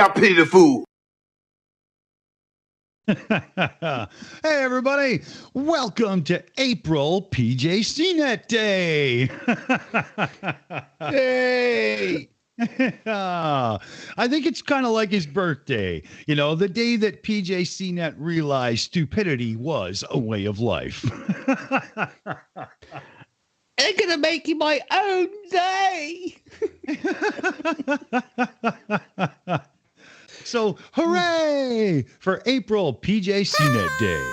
Got pity the fool. Hey, everybody. Welcome to April PJ CNET Day. Hey! I think it's kind of like his birthday. You know, the day that PJ CNET realized stupidity was a way of life. I'm going to make you my own day. So, hooray for April PJ CNET Day.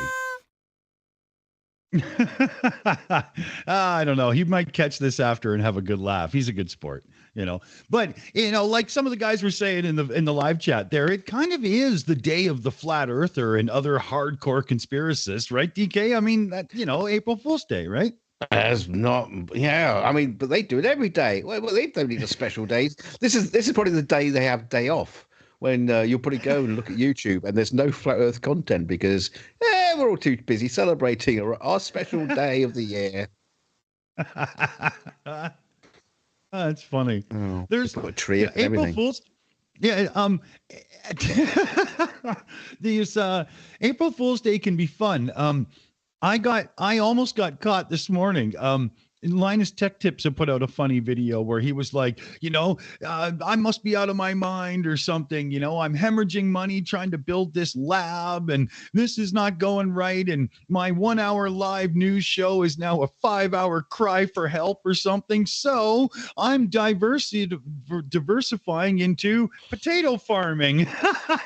I don't know. He might catch this after and have a good laugh. He's a good sport, you know. But you know, like some of the guys were saying in the live chat there, it kind of is the day of the flat earther and other hardcore conspiracists, right, DK? I mean, that, you know, April Fool's Day, right? As not, yeah. I mean, but they do it every day. Well, they don't need a special days. This is probably the day they have day off when you'll probably go and look at YouTube and there's no flat Earth content because we're all too busy celebrating our special day of the year. That's funny. Oh, There's put a tree and April everything. Fool's. Yeah, these April Fool's Day can be fun. I almost got caught this morning. Linus Tech Tips have put out a funny video where he was like, you know, I must be out of my mind or something. You know, I'm hemorrhaging money trying to build this lab and this is not going right. And my 1 hour live news show is now a 5 hour cry for help or something. So I'm diversifying into potato farming.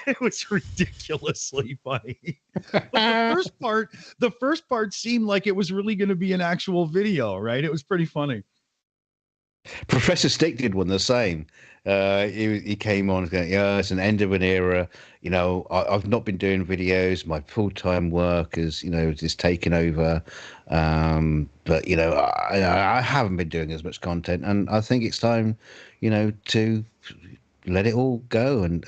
It was ridiculously funny. But the first part seemed like it was really going to be an actual video, right? It was pretty funny. Professor Stick did one the same. He came on going, yeah, it's an end of an era. You know, I've not been doing videos. My full-time work is, you know, just taken over. But, you know, I haven't been doing as much content. And I think it's time, you know, to let it all go. And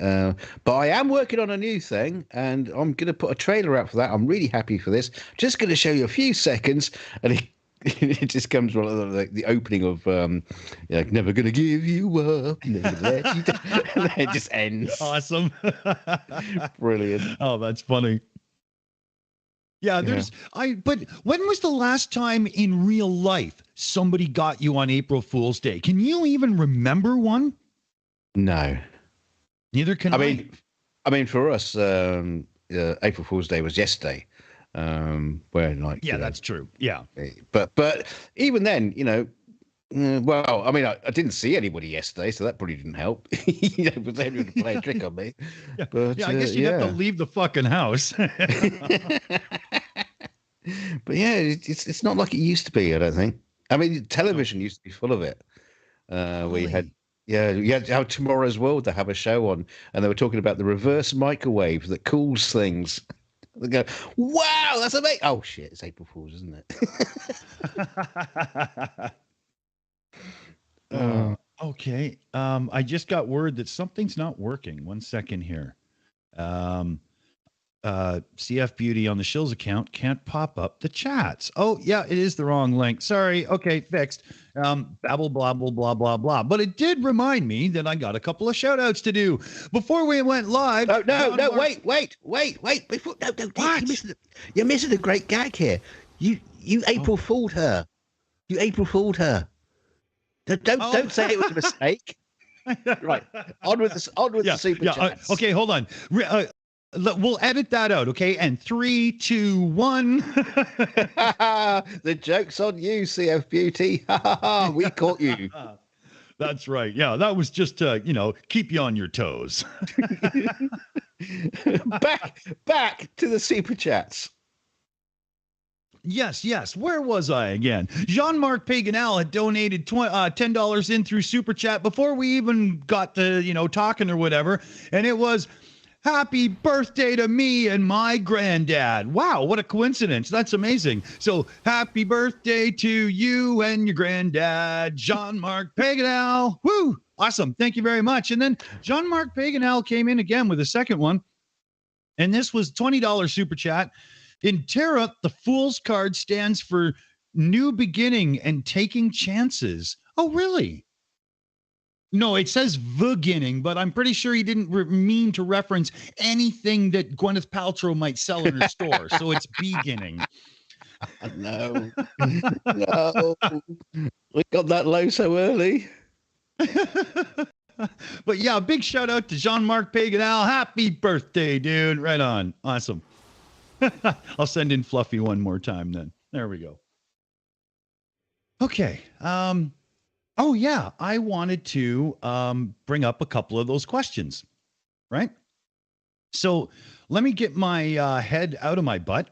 but I am working on a new thing and I'm going to put a trailer out for that. I'm really happy for this. Just going to show you a few seconds. And it just comes like the opening of like never gonna give you up, never let you down. And then it just ends. Awesome. Brilliant. Oh, that's funny. Yeah, but when was the last time in real life somebody got you on April Fool's Day? Can you even remember one? No. Neither can I. I mean for us, April Fool's Day was yesterday. Where like that's true. Yeah, but even then, you know, well, I mean, I didn't see anybody yesterday, so that probably didn't help. You know, but they were to play a trick on me. Yeah, but I guess you'd have to leave the fucking house. But yeah, it's not like it used to be. I don't think. I mean, television used to be full of it. We had. Yeah, you had how Tomorrow's World to have a show on, and they were talking about the reverse microwave that cools things. They go, wow, that's amazing. Oh, shit, it's April Fool's, isn't it? Okay. I just got word that something's not working. 1 second here. CF Beauty on the Shills account can't pop up the chats. Oh, yeah, it is the wrong link. Sorry. Okay, fixed. Babble, blah, blah, blah, blah, blah. But it did remind me that I got a couple of shout outs to do before we went live. No, wait. Before, no, you're missing a great gag here. You April Fooled her. You April Fooled her. Don't say it was a mistake. Right. On with the super chats. Okay, hold on. We'll edit that out, okay? And 3, 2, 1. The joke's on you, CF Beauty. We caught you. That's right. Yeah, that was just to, you know, keep you on your toes. back to the super chats. Yes. Where was I again? Jean-Marc Paganel had donated $10 in through Super Chat before we even got to, you know, talking or whatever. And it was, happy birthday to me and my granddad. Wow, what a coincidence. That's amazing. So happy birthday to you and your granddad, Jean-Marc Paganel. Woo! Awesome. Thank you very much. And then Jean-Marc Paganel came in again with a second one. And this was $20 Super Chat. In Terra, the Fool's card stands for new beginning and taking chances. Oh, really? No, it says beginning, but I'm pretty sure he didn't mean to reference anything that Gwyneth Paltrow might sell in her store. So it's beginning. No, no, we got that low so early. But yeah, big shout out to Jean-Marc Paganel. Happy birthday, dude. Right on. Awesome. I'll send in Fluffy one more time then. There we go. Okay. Oh yeah, I wanted to bring up a couple of those questions, right? So let me get my head out of my butt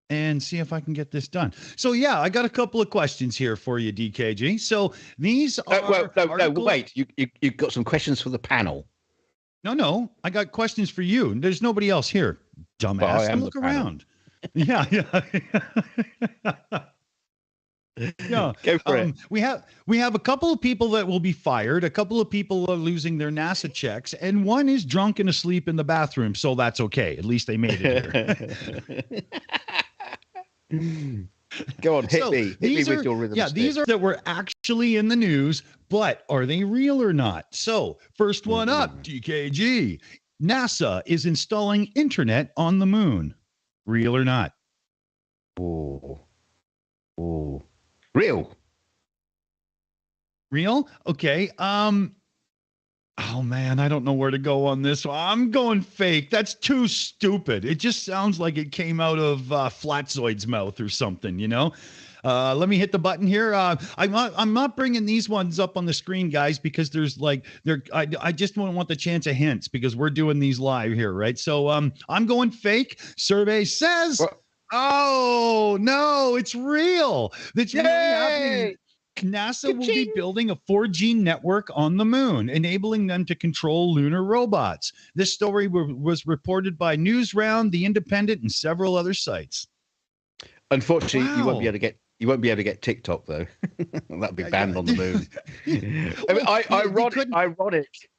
and see if I can get this done. So yeah, I got a couple of questions here for you, DKG. So these are no, wait. You got some questions for the panel. No, I got questions for you. There's nobody else here, dumbass. Look around. Yeah. Yeah, go for it. We have a couple of people that will be fired. A couple of people are losing their NASA checks, and one is drunk and asleep in the bathroom. So that's okay. At least they made it here. Go on, hit me with your rhythm. Yeah, these are that were actually in the news, but are they real or not? So first one up, DKG. NASA is installing internet on the moon. Real or not? Oh. Real? Okay. Oh man, I don't know where to go on this one. I'm going fake. That's too stupid. It just sounds like it came out of Flatzoid's mouth or something, you know? Let me hit the button here. I'm not bringing these ones up on the screen, guys, because there's I just don't want the chance of hints because we're doing these live here, right? So I'm going fake. Survey says, oh no, it's real. That's really happening. NASA will be building a 4G network on the moon, enabling them to control lunar robots. This story was reported by Newsround, The Independent, and several other sites. Unfortunately, you won't be able to get TikTok though. That'd be banned on the moon.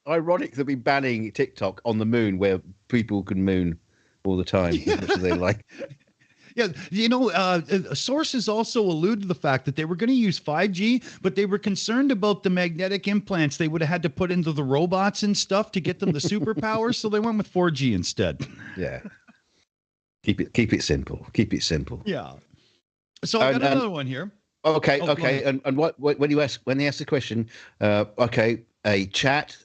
Ironic to be banning TikTok on the moon, where people can moon all the time as much as they like. Yeah, you know, sources also allude to the fact that they were going to use 5G, but they were concerned about the magnetic implants they would have had to put into the robots and stuff to get them the superpowers, so they went with 4G instead. Yeah. Keep it simple. Keep it simple. Yeah. So I got another one here. Okay. And what when they ask the question, a chat,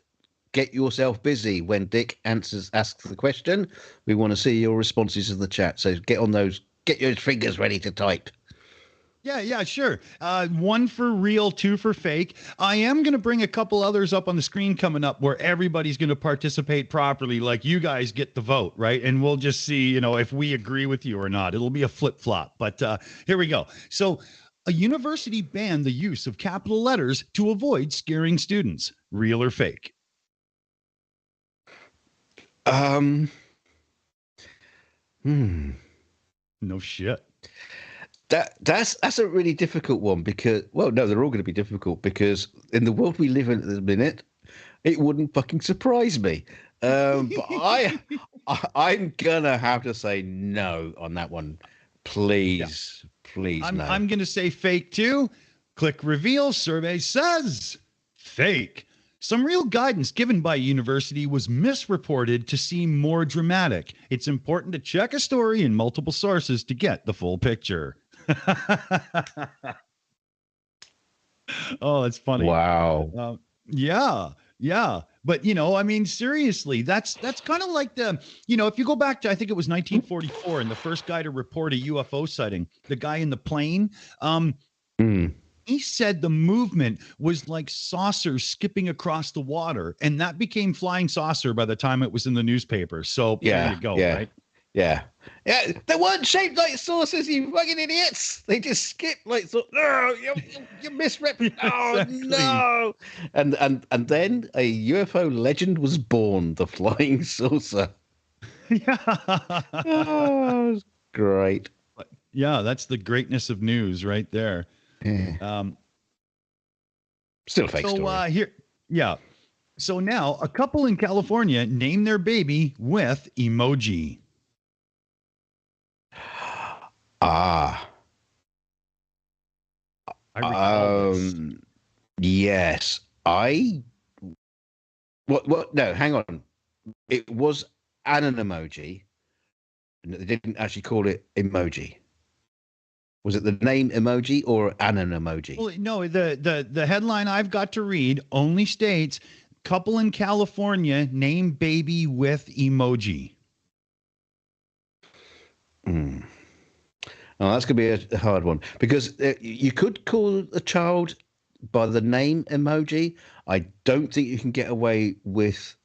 get yourself busy when Dick asks the question. We want to see your responses in the chat. So get on those. Get your fingers ready to type. Yeah, sure. 1 for real, 2 for fake. I am going to bring a couple others up on the screen coming up where everybody's going to participate properly. Like you guys get the vote, right? And we'll just see, you know, if we agree with you or not. It'll be a flip-flop. But here we go. So a university banned the use of capital letters to avoid scaring students. Real or fake? No shit. That's a really difficult one because, well, no, they're all going to be difficult because in the world we live in at the minute, it wouldn't fucking surprise me. But I'm gonna have to say no on that one. Please, please, no. I'm gonna say fake too. Click reveal. Survey says fake. Some real guidance given by a university was misreported to seem more dramatic. It's important to check a story in multiple sources to get the full picture. Oh, that's funny. Wow. Yeah. But, you know, I mean, seriously, that's kind of like if you go back to, I think it was 1944 and the first guy to report a UFO sighting, the guy in the plane, he said the movement was like saucers skipping across the water, and that became flying saucer by the time it was in the newspaper. So there you go, right? Yeah. They weren't shaped like saucers, you fucking idiots. They just skipped like so. No, you misrepresented. Oh exactly. No. And then a UFO legend was born, the flying saucer. Yeah. Oh, great. Yeah, that's the greatness of news right there. Yeah. Still a fake story. So now a couple in California named their baby with emoji. Yes. I What? No, hang on. It was an emoji, and they didn't actually call it emoji. Was it the name emoji or an emoji? Well, no, the headline I've got to read only states couple in California name baby with emoji. Mm. Oh, that's going to be a hard one because you could call a child by the name emoji. I don't think you can get away with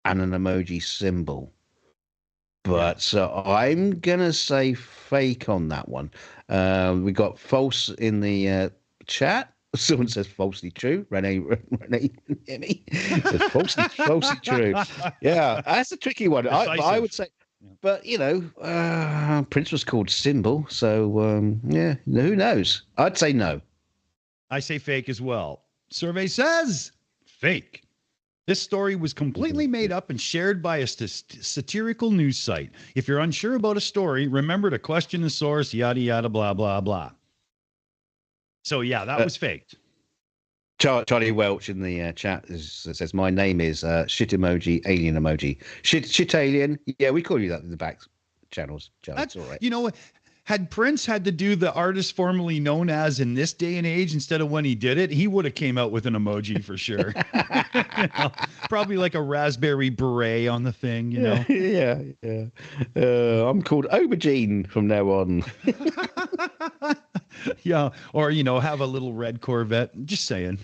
an emoji symbol. But so I'm going to say fake on that one. We got false in the chat. Someone says falsely true. Renee Emmy says falsely true. Yeah, that's a tricky one. I would say, but Prince was called Symbol, so yeah, who knows? I'd say no. I say fake as well. Survey says fake. This story was completely made up and shared by a satirical news site. If you're unsure about a story, remember to question the source, yada, yada, blah, blah, blah. So, yeah, that was faked. Charlie Welch in the chat says, my name is shit emoji, alien emoji. Shit alien. Yeah, we call you that in the back channels, Charlie. That's all right. You know, had Prince had to do the artist formerly known as in this day and age instead of when he did it, he would have came out with an emoji for sure. Probably like a raspberry beret on the thing, you know. Yeah. I'm called Aubergine from now on. Yeah, or have a little red Corvette. Just saying.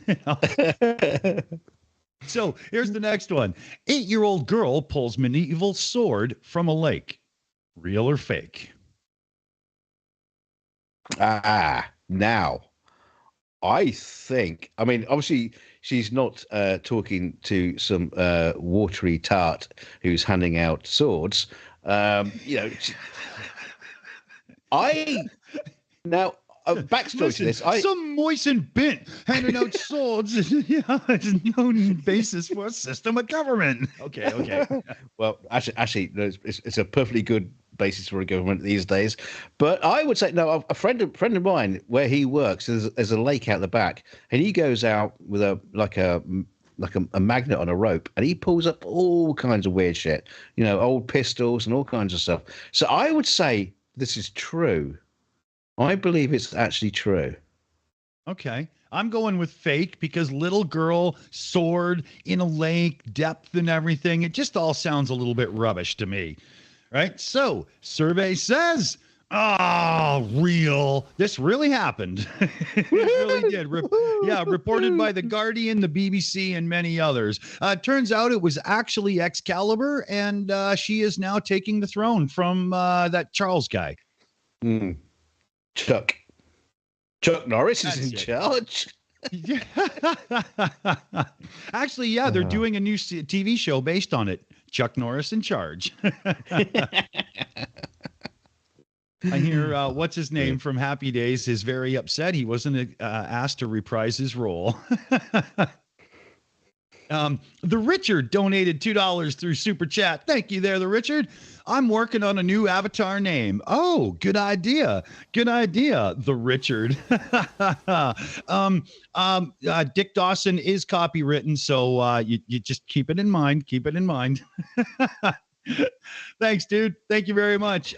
So here's the next one. 8-year-old girl pulls medieval sword from a lake. Real or fake? Now, I think, obviously she's not talking to some watery tart who's handing out swords. Backstory to this. Some moistened bint handing out swords. Yeah, there's no basis for a system of government. Okay. Well, actually, it's a perfectly good basis for a government these days. But I would say no. A friend of mine, where he works, there's a lake out the back, and he goes out with a magnet on a rope, and he pulls up all kinds of weird shit. Old pistols and all kinds of stuff. So I would say this is true. I believe it's actually true. Okay. I'm going with fake because little girl, sword in a lake, depth and everything. It just all sounds a little bit rubbish to me. Right? So, survey says, real. This really happened. It really did. Reported by The Guardian, the BBC, and many others. Turns out it was actually Excalibur, and she is now taking the throne from that Charles guy. Chuck Norris is in charge. Actually, they're doing a new TV show based on it. Chuck Norris in charge. I hear what's his name from Happy Days is very upset he wasn't asked to reprise his role. The Richard donated $2 through Super Chat. Thank you there, the Richard. I'm working on a new avatar name. Oh, good idea. The Richard. Dick Dawson is copywritten, so you just keep it in mind. Thanks, dude. Thank you very much.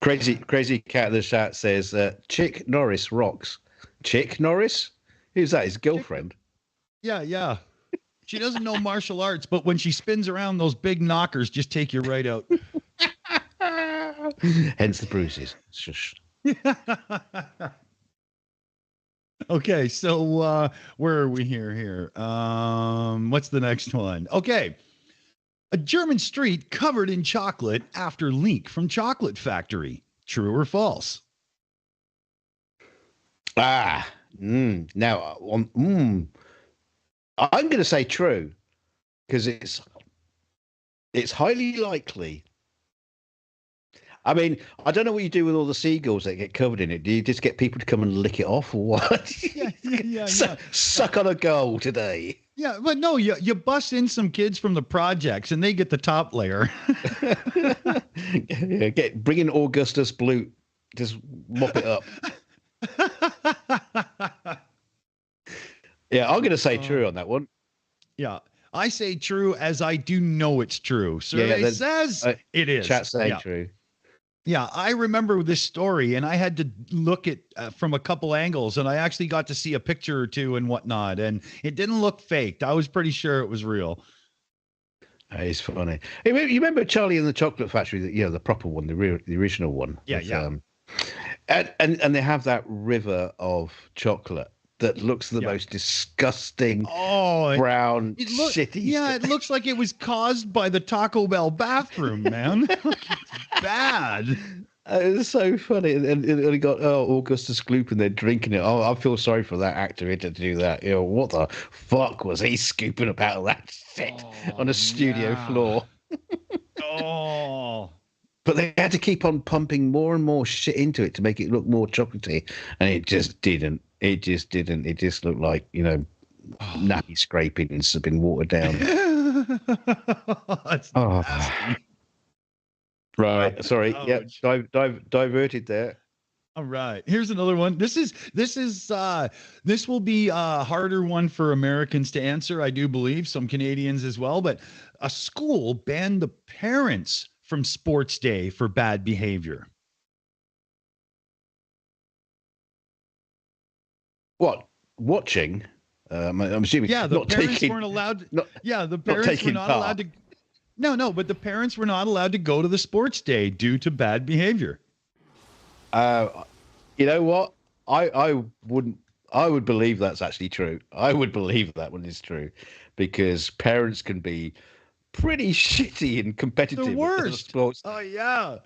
Crazy cat in the chat says, Chick Norris rocks. Chick Norris? Who's that? His girlfriend? Yeah. She doesn't know martial arts, but when she spins around, those big knockers just take you right out. Hence the bruises. Shush. Okay, so where are we here? What's the next one? Okay. A German street covered in chocolate after leak from chocolate factory. True or false? Now, I'm going to say true because it's highly likely. I don't know what you do with all the seagulls that get covered in it. Do you just get people to come and lick it off or what? Yeah. Suck on a gull today. Yeah, but no, you bust in some kids from the projects and they get the top layer. Bring in Augustus Blute. Just mop it up. Yeah, I'm going to say true on that one. Yeah. I say true as I do know it's true. Survey says it is. Chat saying true. Yeah, I remember this story, and I had to look at from a couple angles, and I actually got to see a picture or two and whatnot, and it didn't look faked. I was pretty sure it was real. It's funny. You remember Charlie and the Chocolate Factory? The proper one, the original one. Yeah, and they have that river of chocolate that looks the most disgusting brown shitty. Yeah, it looks like it was caused by the Taco Bell bathroom, man. It's bad. It's so funny, and he got Augustus Gloop, and they're drinking it. Oh, I feel sorry for that actor to do that. What the fuck was he scooping about that shit on a studio floor? But they had to keep on pumping more and more shit into it to make it look more chocolatey, and it just didn't. It just looked like nappy scrapings have been watered down. That's nasty. Right. Sorry. Ouch. Diverted there. All right. Here's another one. This will be a harder one for Americans to answer, I do believe, some Canadians as well. But a school banned the parents from sports day for bad behavior. What? Watching? I'm assuming. Yeah, the parents weren't allowed. The parents were not allowed to. No, but the parents were not allowed to go to the sports day due to bad behavior. You know what? I would believe that's actually true. I would believe that one is true, because parents can be pretty shitty and competitive. The worst. Sports. Oh yeah.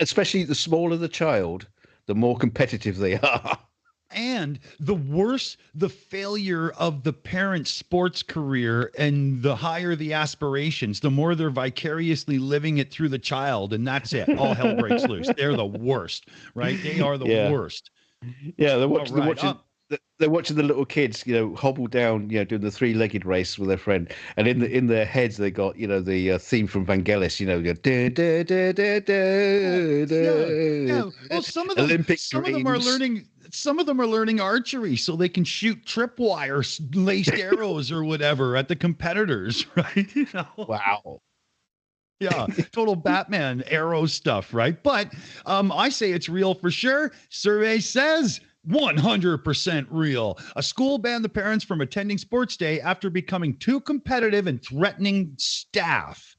Especially the smaller the child, the more competitive they are. And the worse the failure of the parent's sports career, and the higher the aspirations, the more they're vicariously living it through the child. And that's it. All hell breaks loose. They're the worst, right? They are the worst. Yeah, they're watching the little kids, hobble down, doing the three-legged race with their friend, and in their heads they got, the theme from Vangelis, Well, some of them are learning archery so they can shoot tripwire laced arrows or whatever at the competitors, right? Wow. Yeah, total Batman arrow stuff, right? But I say it's real for sure. Survey says 100% real. A school banned the parents from attending sports day after becoming too competitive and threatening staff.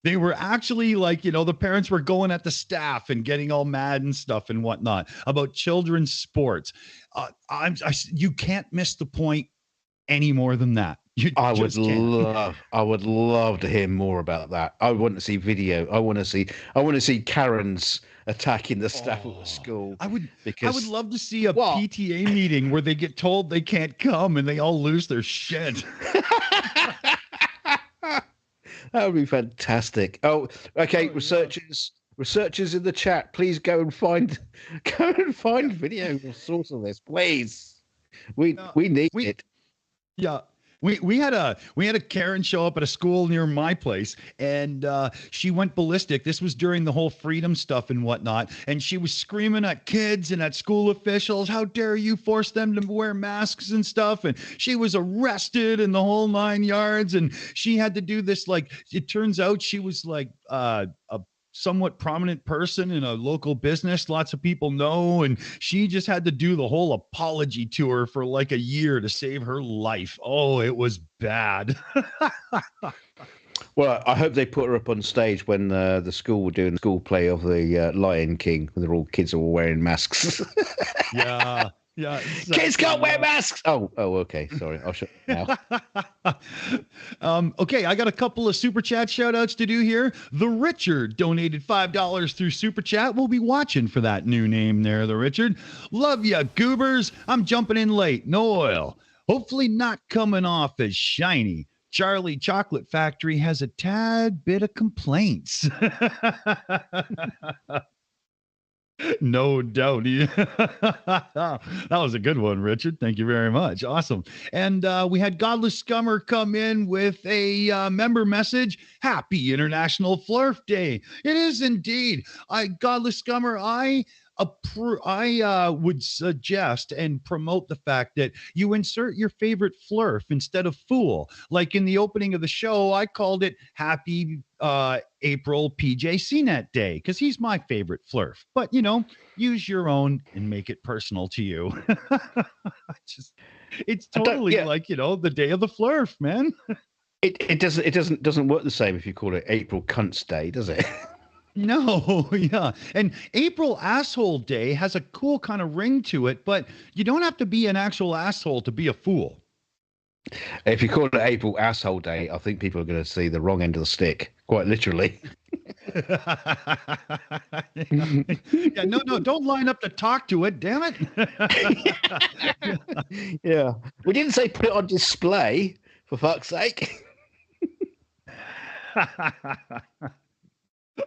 They were actually the parents were going at the staff and getting all mad and stuff and whatnot about children's sports. You can't miss the point any more than that. I would love to hear more about that. I want to see video. I want to see Karen's attacking the staff at the school. I would love to see a PTA meeting where they get told they can't come and they all lose their shit. That would be fantastic. Oh, okay, researchers in the chat, please go and find video source of this, please. We need it. Yeah. We had a Karen show up at a school near my place, and she went ballistic. This was during the whole freedom stuff and whatnot, and she was screaming at kids and at school officials, "How dare you force them to wear masks and stuff?" And she was arrested in the whole 9 yards, and she had to do this. It turns out she was a somewhat prominent person in a local business. Lots of people know, and she just had to do the whole apology tour for a year to save her life. Oh, it was bad. Well, I hope they put her up on stage when the school were doing the school play of the Lion King, when kids are all wearing masks. Yeah. Yeah, exactly. Kids can't wear masks. Oh, okay. Sorry, I'll shut now. Okay, I got a couple of super chat shout outs to do here. The Richard donated $5 through super chat. We'll be watching for that new name there, the Richard. Love ya, goobers. I'm jumping in late. No oil. Hopefully not coming off as shiny. Charlie Chocolate Factory has a tad bit of complaints. No doubt. That was a good one, Richard. Thank you very much. Awesome. And we had Godless Scummer come in with a member message. Happy International Flurf Day. It is indeed. Godless Scummer, I I would suggest and promote the fact that you insert your favorite flurf instead of fool. Like in the opening of the show, I called it Happy April PJ CNET Day because he's my favorite flurf. But use your own and make it personal to you. It's totally like the day of the flurf, man. It doesn't work the same if you call it April Cunts Day, does it? No, yeah. And April Asshole Day has a cool kind of ring to it, but you don't have to be an actual asshole to be a fool. If you call it April Asshole Day, I think people are going to see the wrong end of the stick, quite literally. Yeah, no, don't line up to talk to it, damn it. Yeah. We didn't say put it on display, for fuck's sake.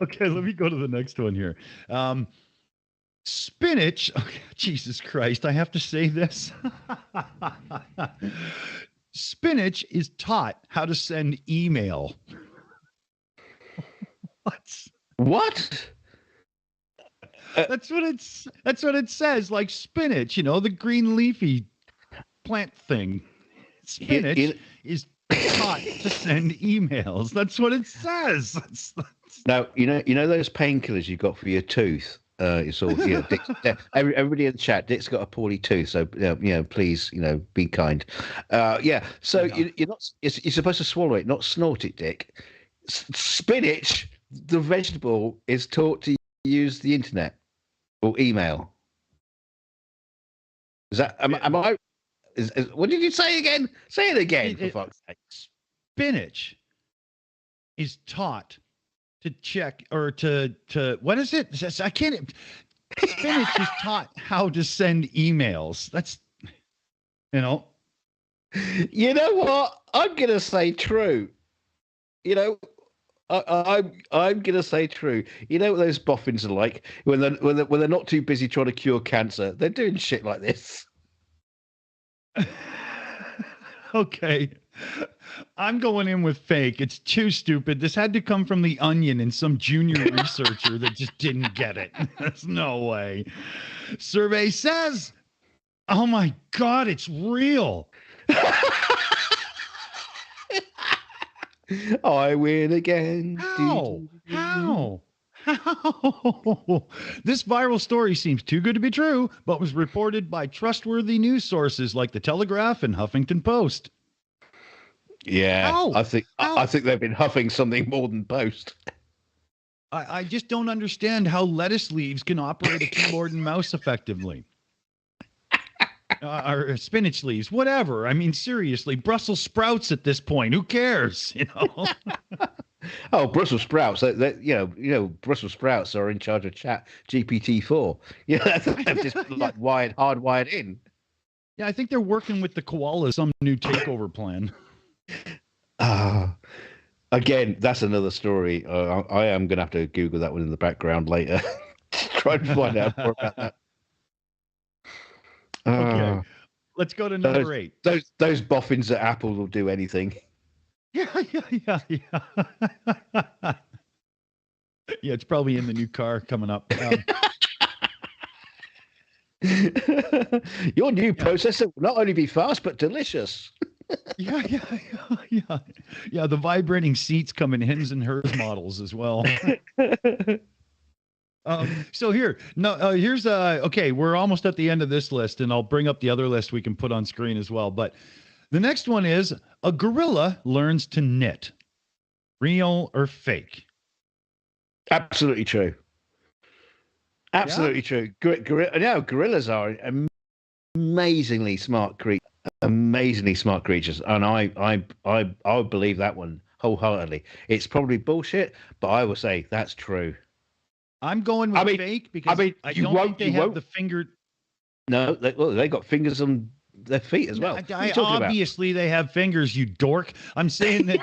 Okay, let me go to the next one here. Spinach. Oh, Jesus Christ, I have to say this. Spinach is taught how to send email. What? That's what it says. Like spinach, the green leafy plant thing. Spinach is taught to send emails. That's what it says. Now, you know those painkillers you got for your tooth. It's all Dick's, everybody in the chat. Dick's got a poorly tooth, so please, be kind. So you're supposed to swallow it, not snort it, Dick. Spinach, the vegetable, is taught to use the internet or email. Is that am I? What did you say again? Say it again, for fuck's sake. Spinach is taught to check or to what is it? I can't. Spinach is taught how to send emails. That's You know what? I'm gonna say true. I'm gonna say true. You know what those boffins are like when they're not too busy trying to cure cancer. They're doing shit like this. Okay. I'm going in with fake. It's too stupid. This had to come from the Onion and some junior researcher that just didn't get it. There's no way. Survey says, oh my God, it's real. I win again. How? This viral story seems too good to be true, but was reported by trustworthy news sources like the Telegraph and Huffington Post. Yeah, I think they've been huffing something more than Post. I just don't understand how lettuce leaves can operate a keyboard and mouse effectively. Or spinach leaves, whatever. I mean, seriously, Brussels sprouts at this point. Who cares? Oh, Brussels sprouts. Brussels sprouts are in charge of Chat GPT-4. Yeah, they've just hardwired in. Yeah, I think they're working with the koalas, some new takeover plan. Again, that's another story. I am going to have to Google that one in the background later. Try to find out more about that. Okay, let's go to number 8. Those boffins at Apple will do anything. Yeah. Yeah, it's probably in the new car coming up. Your new processor will not only be fast but delicious. Yeah. The vibrating seats come in his and hers models as well. So here's okay. We're almost at the end of this list, and I'll bring up the other list we can put on screen as well. But the next one is a gorilla learns to knit. Real or fake? Absolutely true. Absolutely true. Gorillas are amazingly smart creatures. Amazingly smart creatures, and I would believe that one wholeheartedly. It's probably bullshit, but I will say that's true. I'm going with fake because I don't think they have the finger. No, they got fingers on their feet as well. Obviously, they have fingers, you dork. I'm saying that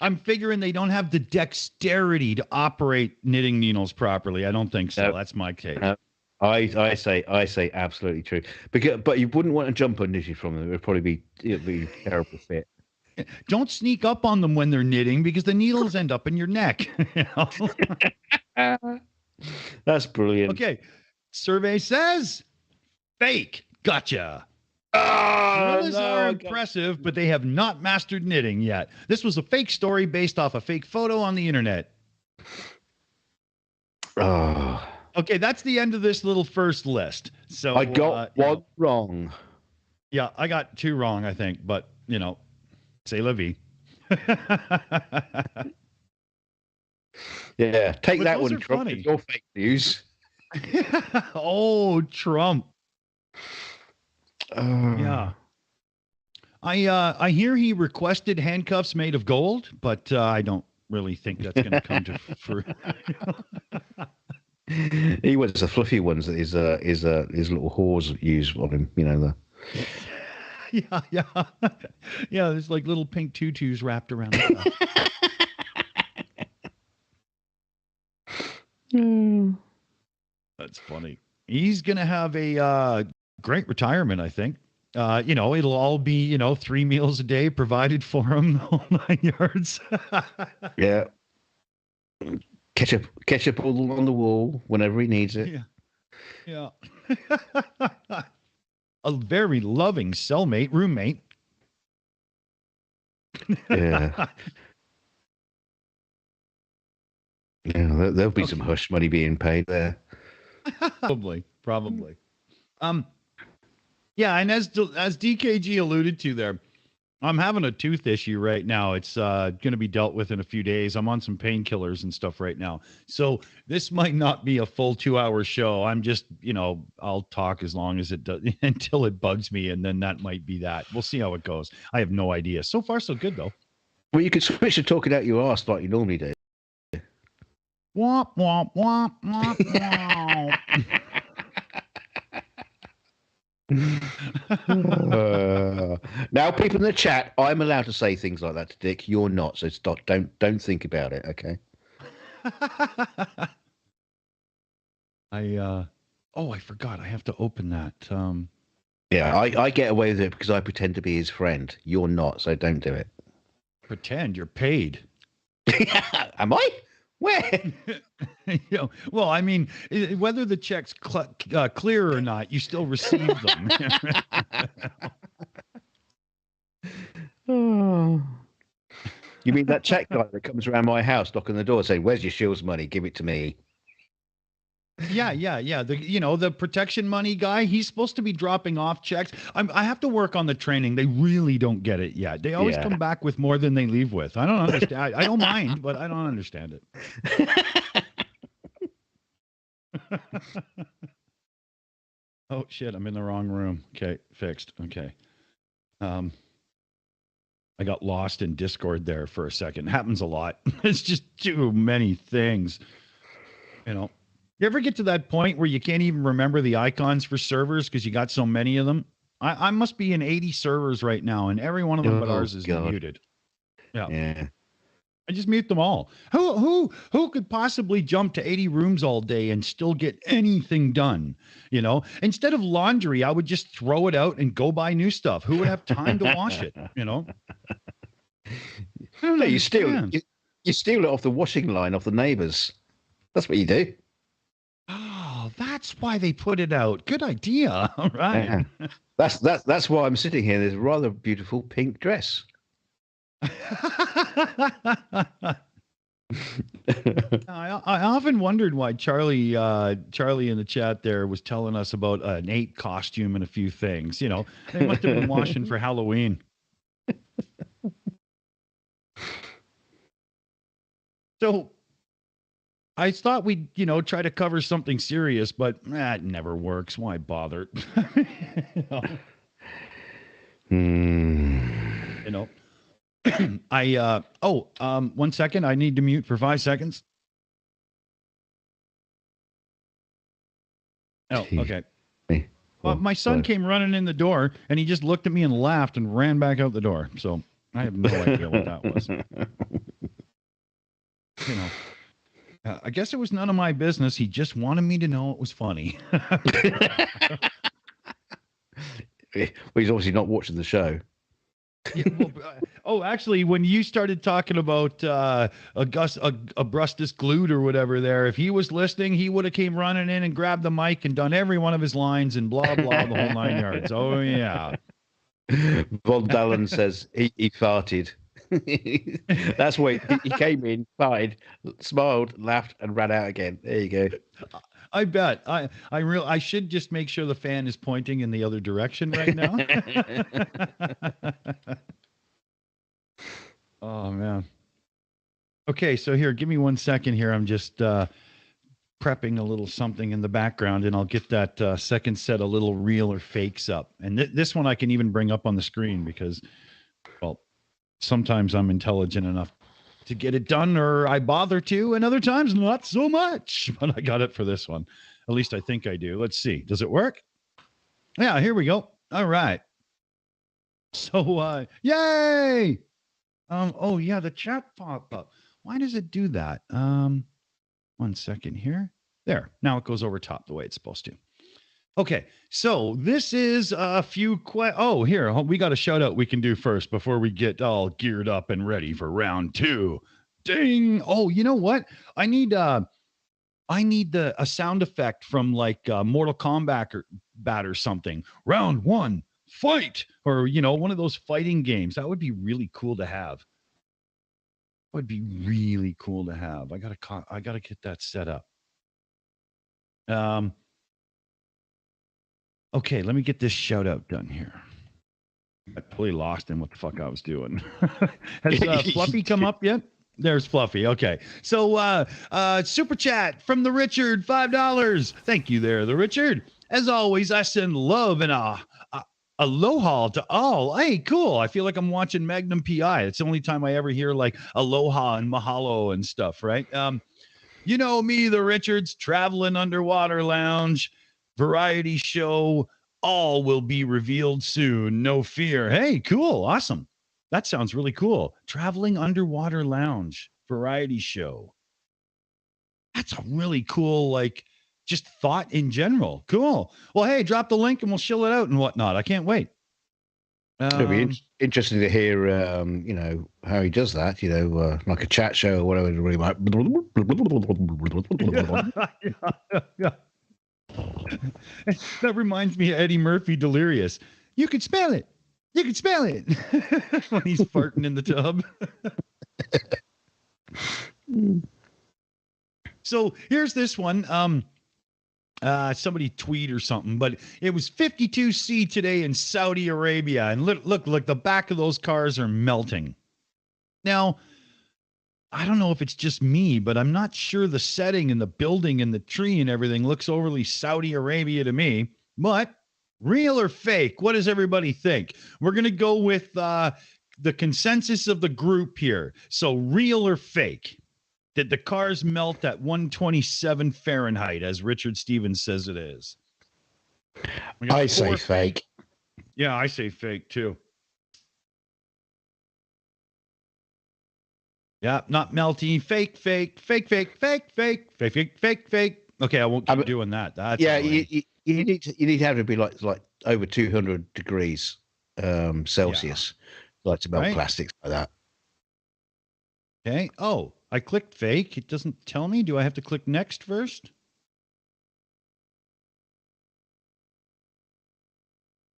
I'm figuring they don't have the dexterity to operate knitting needles properly. I don't think so. That's my case. I say absolutely true. But you wouldn't want to jump on knitting from them. It would be a terrible fit. Don't sneak up on them when they're knitting because the needles end up in your neck. That's brilliant. Okay. Survey says fake. Gotcha. Gorillas are impressive, but they have not mastered knitting yet. This was a fake story based off a fake photo on the internet. Oh. Okay, that's the end of this little first list. So I got one wrong. Yeah, I got 2 wrong, I think. But, c'est la vie. Yeah, take that one, Trump. Funny. It's your fake news. Oh, Trump. Yeah. I hear he requested handcuffs made of gold, but I don't really think that's going to come to fruit. He wants the fluffy ones that his little whores use on him. Yeah. There's like little pink tutus wrapped around. That's funny. He's gonna have a great retirement, I think. It'll all be 3 meals a day provided for him, the whole 9 yards. Yeah. Ketchup all on the wall whenever he needs it. Yeah. A very loving roommate. Yeah. Yeah, there'll be some hush money being paid there. Probably. Yeah, and as DKG alluded to there, I'm having a tooth issue right now. It's going to be dealt with in a few days. I'm on some painkillers and stuff right now. So this might not be a full 2-hour show. I'm just, I'll talk as long as it does until it bugs me. And then that might be that. We'll see how it goes. I have no idea. So far, so good, though. Well, you could switch to talking out your arse like you normally do. Womp, womp, womp, womp, womp. Now, people in the chat, I'm allowed to say things like that to Dick. You're not, so stop. Don't think about it, okay? I forgot. I have to open that. Yeah, I get away with it because I pretend to be his friend. You're not, so don't do it. Pretend you're paid. Am I? Where? Well, I mean, whether the check's clear or not, you still receive them. Oh. You mean that check guy that comes around my house knocking the door saying, "Where's your Shills money? Give it to me." Yeah. The protection money guy, he's supposed to be dropping off checks. I have to work on the training. They really don't get it yet. They always come back with more than they leave with. I don't understand. I don't mind, but I don't understand it. Oh shit, I'm in the wrong room. Okay, fixed. Okay. I got lost in Discord there for a second. It happens a lot. It's just too many things. You ever get to that point where you can't even remember the icons for servers because you got so many of them? I must be in 80 servers right now, and every one of them but ours is muted. Yeah. I just mute them all. Who could possibly jump to 80 rooms all day and still get anything done? Instead of laundry, I would just throw it out and go buy new stuff. Who would have time to wash it? No, you steal it off the washing line off the neighbors. That's what you do. Oh, that's why they put it out. Good idea. All right. Yeah. That's why I'm sitting here. There's a rather beautiful pink dress. I often wondered why Charlie in the chat there was telling us about an 8 costume and a few things. They must have been washing for Halloween. So I thought we'd, try to cover something serious, but that never works. Why bother? One second. I need to mute for 5 seconds. Oh, okay. Well, my son came running in the door, and he just looked at me and laughed and ran back out the door. So I have no idea what that was. I guess it was none of my business. He just wanted me to know it was funny. Well, he's obviously not watching the show. Yeah, well, actually, when you started talking about Augustus Gloot or whatever there, if he was listening, he would have came running in and grabbed the mic and done every one of his lines and blah, blah, the whole 9 yards. Oh, yeah. Von Dallin says he farted. That's why he came in, farted, smiled, laughed, and ran out again. There you go. I bet. I should just make sure the fan is pointing in the other direction right now. Oh man. Okay, so here, give me 1 second here. I'm just prepping a little something in the background, and I'll get that second set of little real or fakes up. And this one I can even bring up on the screen because, well, sometimes I'm intelligent enough to get it done, or I bother to, and other times not so much. But I got it for this one. At least I think I do. Let's see. Does it work? Yeah, here we go. All right. So, yay! Oh yeah, the chat pop up. Why does it do that? 1 second here. There. Now it goes over top the way it's supposed to. Okay, so this is a few here, we got a shout out we can do first before we get all geared up and ready for round 2. Ding! Oh, you know what? I need a sound effect from like Mortal Kombat or something. Round 1, fight, or one of those fighting games. That would be really cool to have. I gotta get that set up. Okay, let me get this shout out done here. I totally lost in what the fuck I was doing. Has Fluffy come up yet? There's Fluffy. Okay. So super chat from the Richard, $5. Thank you there, the Richard. As always, I send love and aloha to all. Hey, cool. I feel like I'm watching Magnum PI. It's the only time I ever hear like aloha and mahalo and stuff, right? You know me, the Richards, traveling underwater lounge, variety show, all will be revealed soon. No fear. Hey, cool. Awesome. That sounds really cool. Traveling underwater lounge, variety show. That's a really cool, like, just thought in general. Cool. Well, hey, drop the link and we'll shill it out and whatnot. I can't wait. It'll be interesting to hear, how he does that, like a chat show or whatever. Really might. Yeah. That reminds me of Eddie Murphy Delirious. You can smell it. You can smell it when he's farting in the tub. So here's this one. Somebody tweet or something, but it was 52C today in Saudi Arabia. And look, the back of those cars are melting. Now, I don't know if it's just me, but I'm not sure the setting and the building and the tree and everything looks overly Saudi Arabia to me. But real or fake? What does everybody think? We're going to go with the consensus of the group here. So real or fake? Did the cars melt at 127 Fahrenheit, as Richard Stevens says it is? I say fake. Yeah, I say fake too. Yeah, not melty. Fake. Okay, I won't keep doing that. That's you need to have it be like over 200 degrees Celsius, like to melt plastics like that. Okay. Oh, I clicked fake. It doesn't tell me. Do I have to click next first?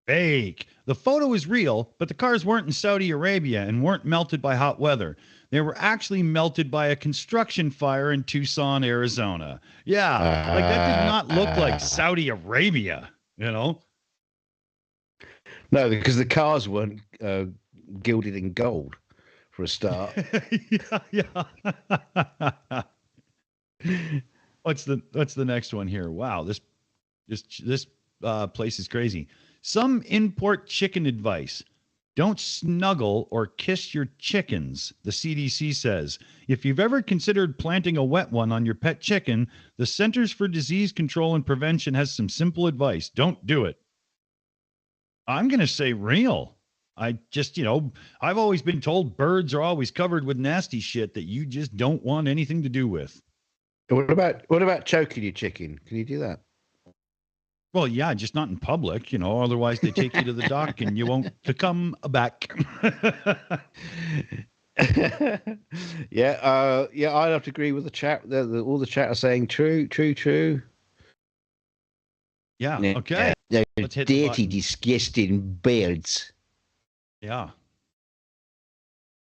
Fake. The photo is real, but the cars weren't in Saudi Arabia and weren't melted by hot weather. They were actually melted by a construction fire in Tucson, Arizona. Yeah, like that did not look like Saudi Arabia, No, because the cars weren't gilded in gold for a start. Yeah. What's the next one here? Wow, this place is crazy. Some import chicken advice. Don't snuggle or kiss your chickens, the CDC says. If you've ever considered planting a wet one on your pet chicken, the Centers for Disease Control and Prevention has some simple advice. Don't do it. I'm going to say real. I just, I've always been told birds are always covered with nasty shit that you just don't want anything to do with. What about choking your chicken? Can you do that? Well, yeah, just not in public, otherwise they take you to the dock and you won't come back. Yeah, I'd have to agree with the chat. All the chat are saying true. Yeah, okay. Yeah, let's hit the dirty, button. disgusting birds. Yeah.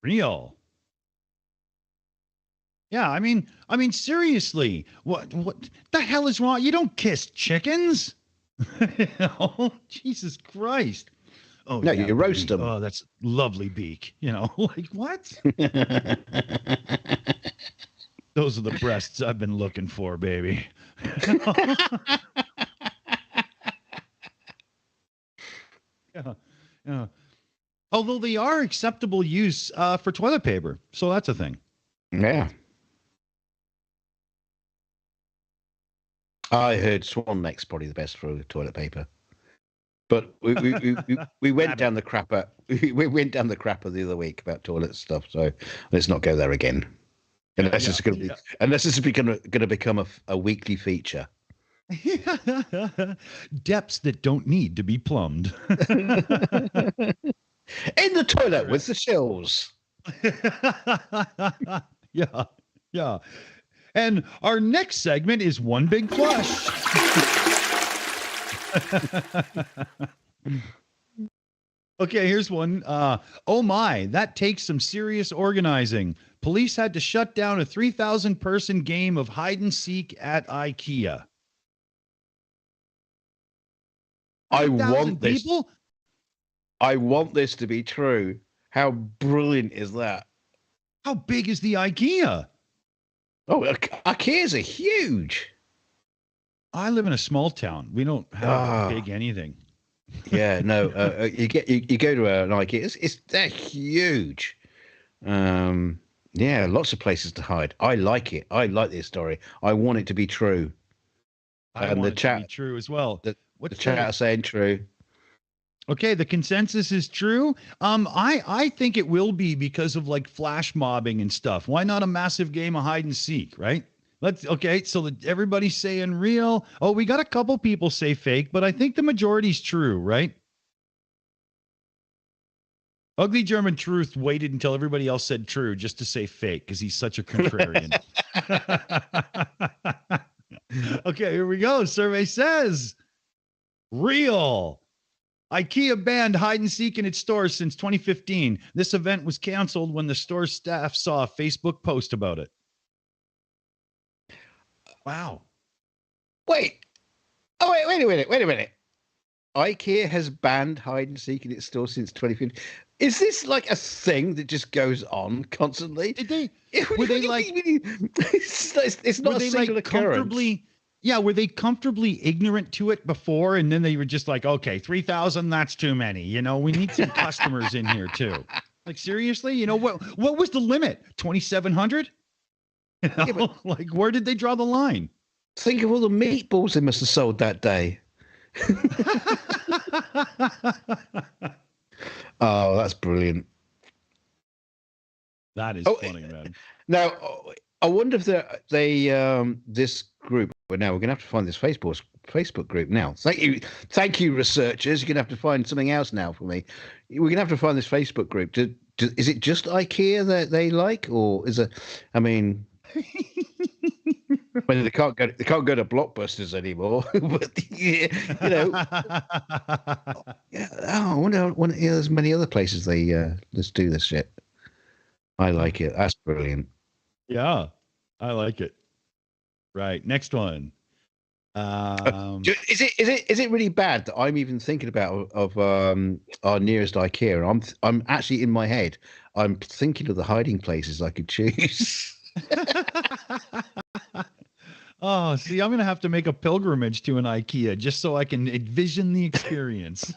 Real. Yeah, I mean, seriously, what the hell is wrong? You don't kiss chickens. Jesus Christ. Oh, No, yeah, you roast baby. them. Oh, that's lovely beak. Like what? Those are the breasts I've been looking for, baby. Yeah. Although they are acceptable use for toilet paper, so that's a thing. Yeah. I heard Swan Neck's probably the best for toilet paper. But we went down the crapper. We went down the crapper the other week about toilet stuff. So let's not go there again. Unless it's going to become a weekly feature. Depths that don't need to be plumbed. In the toilet with the Shills. Yeah. And our next segment is One Big Flush. Okay, here's one. Oh my, that takes some serious organizing. Police had to shut down a 3,000-person game of hide and seek at IKEA. I want this. People? I want this to be true. How brilliant is that? How big is the IKEA? Oh, IKEAs are huge. I live in a small town. We don't have big anything. Yeah, no. You go to an IKEA. They're huge. Yeah, lots of places to hide. I like it. I like this story. I want it to be true. I want it to be true as well. The chat are saying true. Okay, the consensus is true. I think it will be because of like flash mobbing and stuff. Why not a massive game of hide and seek, right? So that everybody's saying real. Oh, we got a couple people say fake, but I think the majority's true, right? Ugly German Truth waited until everybody else said true just to say fake because he's such a contrarian. Okay, here we go. Survey says real. IKEA banned hide and seek in its stores since 2015. This event was canceled when the store staff saw a Facebook post about it. Wow. Wait a minute. IKEA has banned hide and seek in its store since 2015. Is this like a thing that just goes on constantly? Did they? Were they like? It's not a single occurrence. Yeah, were they comfortably ignorant to it before, and then they were just like, okay, 3,000, that's too many. We need some customers in here too. Like seriously, what was the limit? 2,700? Like where did they draw the line? Think of all the meatballs they must have sold that day. Oh, that's brilliant. That is funny, man. Now, I wonder if this group. But now we're going to have to find this Facebook group now. Thank you, researchers. You're going to have to find something else now for me. We're going to have to find this Facebook group. Is it just IKEA that they like, or is it? I mean, when they can't go to Blockbusters anymore. But yeah. Oh, I wonder. There's many other places they just do this shit. I like it. That's brilliant. Yeah, I like it. Right. Next one. Is it really bad that I'm even thinking about our nearest IKEA? I'm actually in my head. I'm thinking of the hiding places I could choose. Oh, see, I'm going to have to make a pilgrimage to an IKEA just so I can envision the experience.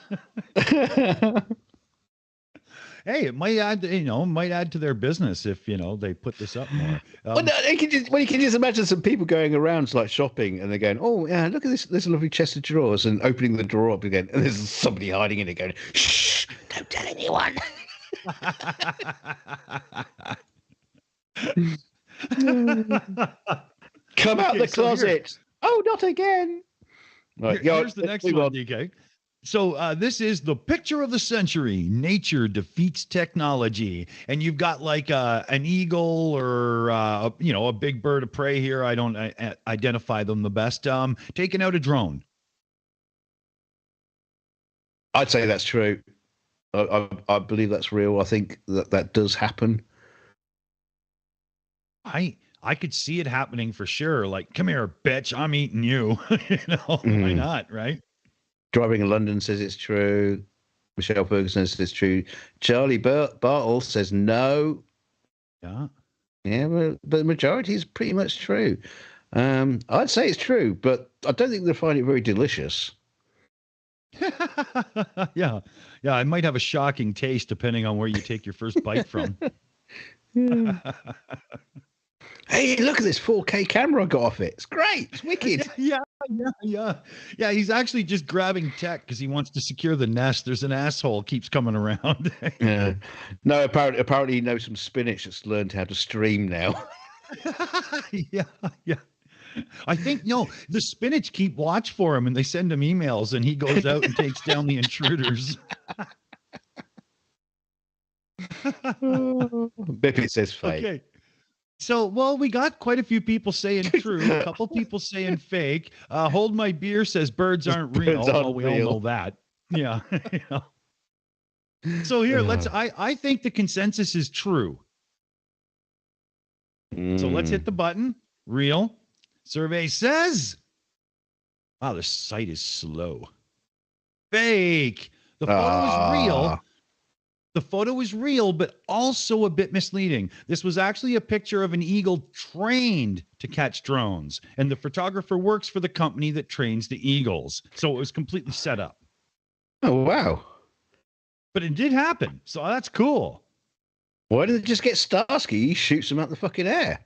Hey, it might add, to their business if, they put this up more. Well, you can just imagine some people going around like shopping and they're going, oh, yeah, look at this lovely chest of drawers, and opening the drawer up again. And there's somebody hiding in it going, shh, don't tell anyone. Come out the closet. Oh, not again. Right. Here's the next one, DK. So this is the picture of the century. Nature defeats technology, and you've got like an eagle or a big bird of prey here. I don't identify them the best. Taking out a drone. I'd say that's true. I believe that's real. I think that does happen. I could see it happening for sure. Like, come here, bitch, I'm eating you. Why not, right? Driving in London says it's true. Michelle Ferguson says it's true. Charlie Bartle says no. Yeah. Yeah, but the majority is pretty much true. I'd say it's true, but I don't think they'll find it very delicious. Yeah. It might have a shocking taste depending on where you take your first bite from. Hey, look at this 4K camera I got off it. It's great. It's wicked. Yeah. He's actually just grabbing tech because he wants to secure the nest. There's an asshole keeps coming around. Yeah. No, apparently he knows some spinach that's learned how to stream now. Yeah. I think the spinach keep watch for him and they send him emails and he goes out and takes down the intruders. Mipet says fake. Okay. So, we got quite a few people saying true, a couple people saying fake. Hold My Beer says birds aren't real. We all know that. Yeah. So here, I think the consensus is true. So let's hit the button. Real. Survey says, wow, the site is slow. Fake. The photo is real. The photo is real, but also a bit misleading. This was actually a picture of an eagle trained to catch drones, and the photographer works for the company that trains the eagles. So it was completely set up. Oh, wow. But it did happen, so that's cool. Why did they just get Starsky? He shoots them out the fucking air.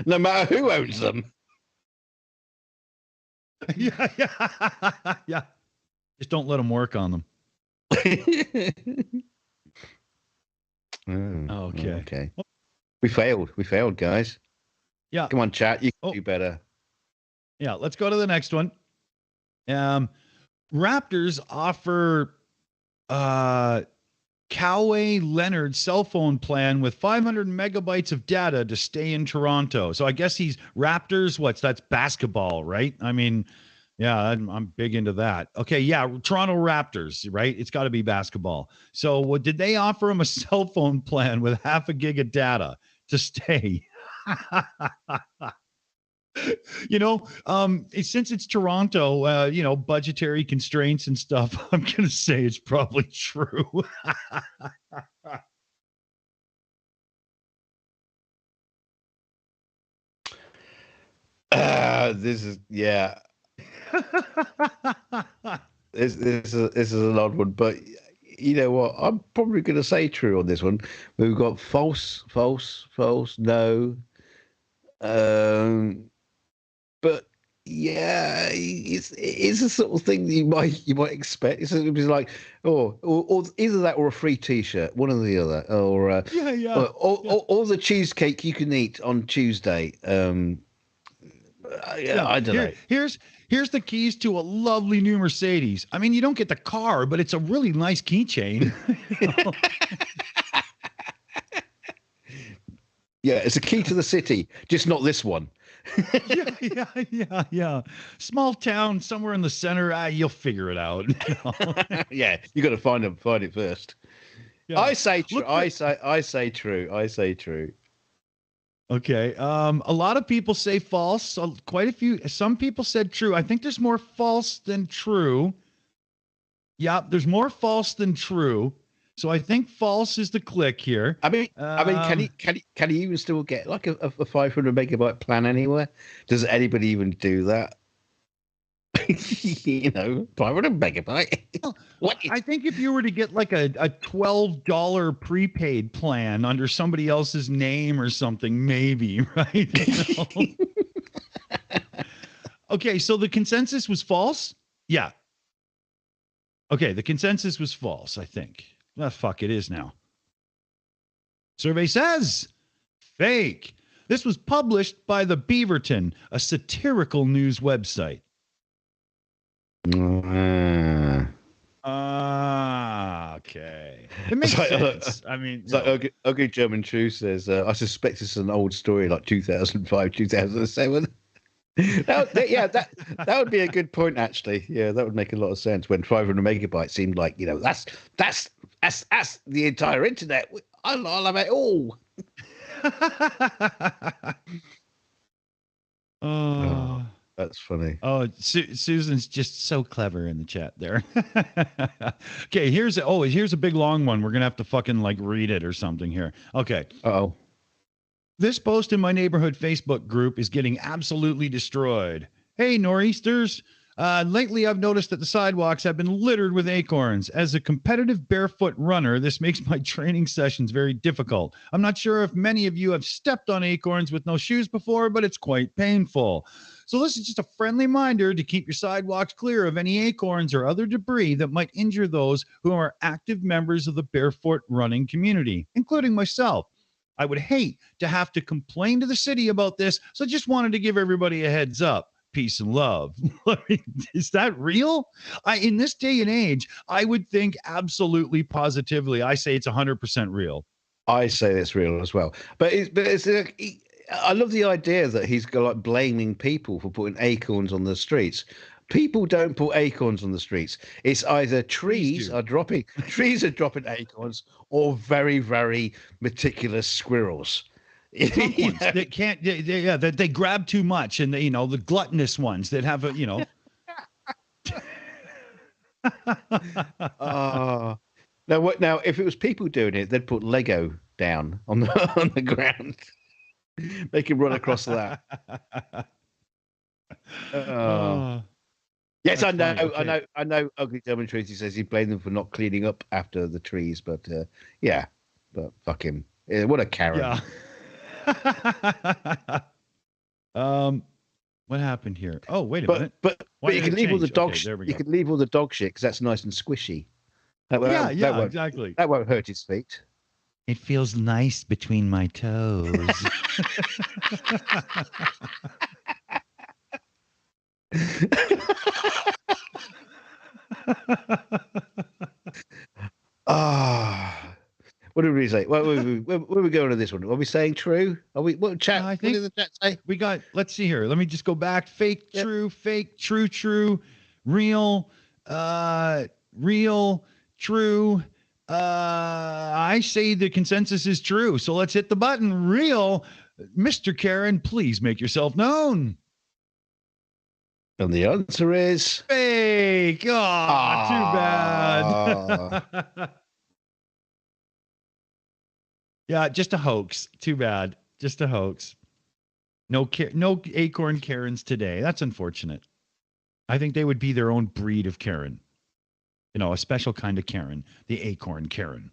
No matter who owns them. Yeah. Just don't let them work on them. Okay. We failed, guys. Yeah. Come on, chat. You can do better. Yeah. Let's go to the next one. Raptors offer Kawhi Leonard's cell phone plan with 500 megabytes of data to stay in Toronto. So I guess he's Raptors. That's basketball, right? I mean, yeah, I'm big into that. Okay, yeah, Toronto Raptors, right? It's got to be basketball. So did they offer him a cell phone plan with half a gig of data to stay? Since it's Toronto, budgetary constraints and stuff, I'm going to say it's probably true. This is this is an odd one, but you know what? I'm probably going to say true on this one. We've got false, no. But yeah, it's the sort of thing that you might expect. It's like, or either that or a free T-shirt, one or the other, or or the cheesecake you can eat on Tuesday. I don't know. Here's the keys to a lovely new Mercedes. I mean, you don't get the car, but it's a really nice keychain. Yeah, it's a key to the city, just not this one. Yeah. Small town somewhere in the center. You'll figure it out. Yeah, you got to find it first. Yeah. I say true. I say true. I say true. Okay. A lot of people say false. Quite a few. Some people said true. I think there's more false than true. Yeah, there's more false than true. So I think false is the click here. I mean, can he even still get like a 500 megabyte plan anywhere? Does anybody even do that? 500 megabyte. What? I think if you were to get like a $12 prepaid plan under somebody else's name or something, maybe, right? Okay, so the consensus was false? Yeah. Okay, the consensus was false, I think. Fuck, it is now. Survey says fake. This was published by the Beaverton, a satirical news website. Okay. It makes sense. I mean, it's like Ugly German True says, I suspect it's an old story like 2005, 2007. that would be a good point, actually. Yeah, that would make a lot of sense when 500 megabytes seemed like, that's the entire internet. I love it all. Oh, that's funny. Oh, Susan's just so clever in the chat there. Okay, here's a big long one. We're gonna have to fucking like read it or something here. Okay. Uh-oh. This post in my neighborhood Facebook group is getting absolutely destroyed. Hey, nor'easters. Lately, I've noticed that the sidewalks have been littered with acorns. As a competitive barefoot runner, this makes my training sessions very difficult. I'm not sure if many of you have stepped on acorns with no shoes before, but it's quite painful. So this is just a friendly reminder to keep your sidewalks clear of any acorns or other debris that might injure those who are active members of the barefoot running community, including myself. I would hate to have to complain to the city about this, so just wanted to give everybody a heads up. Peace and love. Is that real? In this day and age, I would think absolutely positively. I say it's 100% real. I say it's real as well. But I love the idea that he's like blaming people for putting acorns on the streets. People don't put acorns on the streets. It's either trees are dropping acorns or very, very meticulous squirrels. That can't, that they grab too much, and the gluttonous ones that have Now, if it was people doing it, they'd put Lego down on the ground, make him run across that. Yes, I know, funny. Okay. I know. Ugly German Trees. He says he blamed them for not cleaning up after the trees, but but fuck him. What a Karen. Yeah. What happened here? Oh, wait a minute. But you can leave all the dog. You can leave all the dog shit because that's nice and squishy. Exactly. That won't hurt his feet. It feels nice between my toes. What did we say? Where are we going to this one? Are we saying true? Are we? What chat? I think what did the chat say? We got. Let's see here. Let me just go back. Fake, true, fake, true, true, real, real, true. I say the consensus is true. So let's hit the button. Real, Mr. Karen, please make yourself known. And the answer is fake. Too bad. Yeah, just a hoax. Too bad. Just a hoax. No acorn Karens today. That's unfortunate. I think they would be their own breed of Karen. A special kind of Karen, the acorn Karen.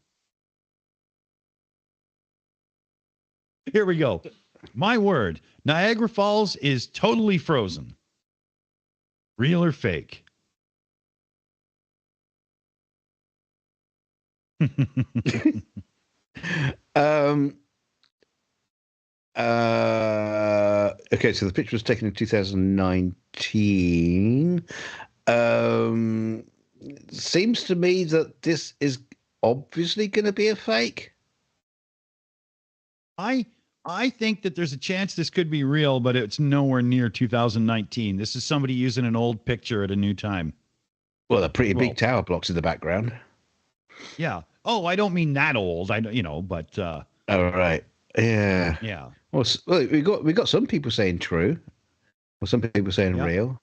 Here we go. My word. Niagara Falls is totally frozen. Real or fake? Okay, so the picture was taken in 2019. Seems to me that this is obviously going to be a fake. I think that there's a chance this could be real, but it's nowhere near 2019. This is somebody using an old picture at a new time. Well, the pretty big tower blocks in the background. Yeah. Oh, I don't mean that old. But. Oh, right. Yeah. Yeah. Well, we got some people saying true, or some people saying real.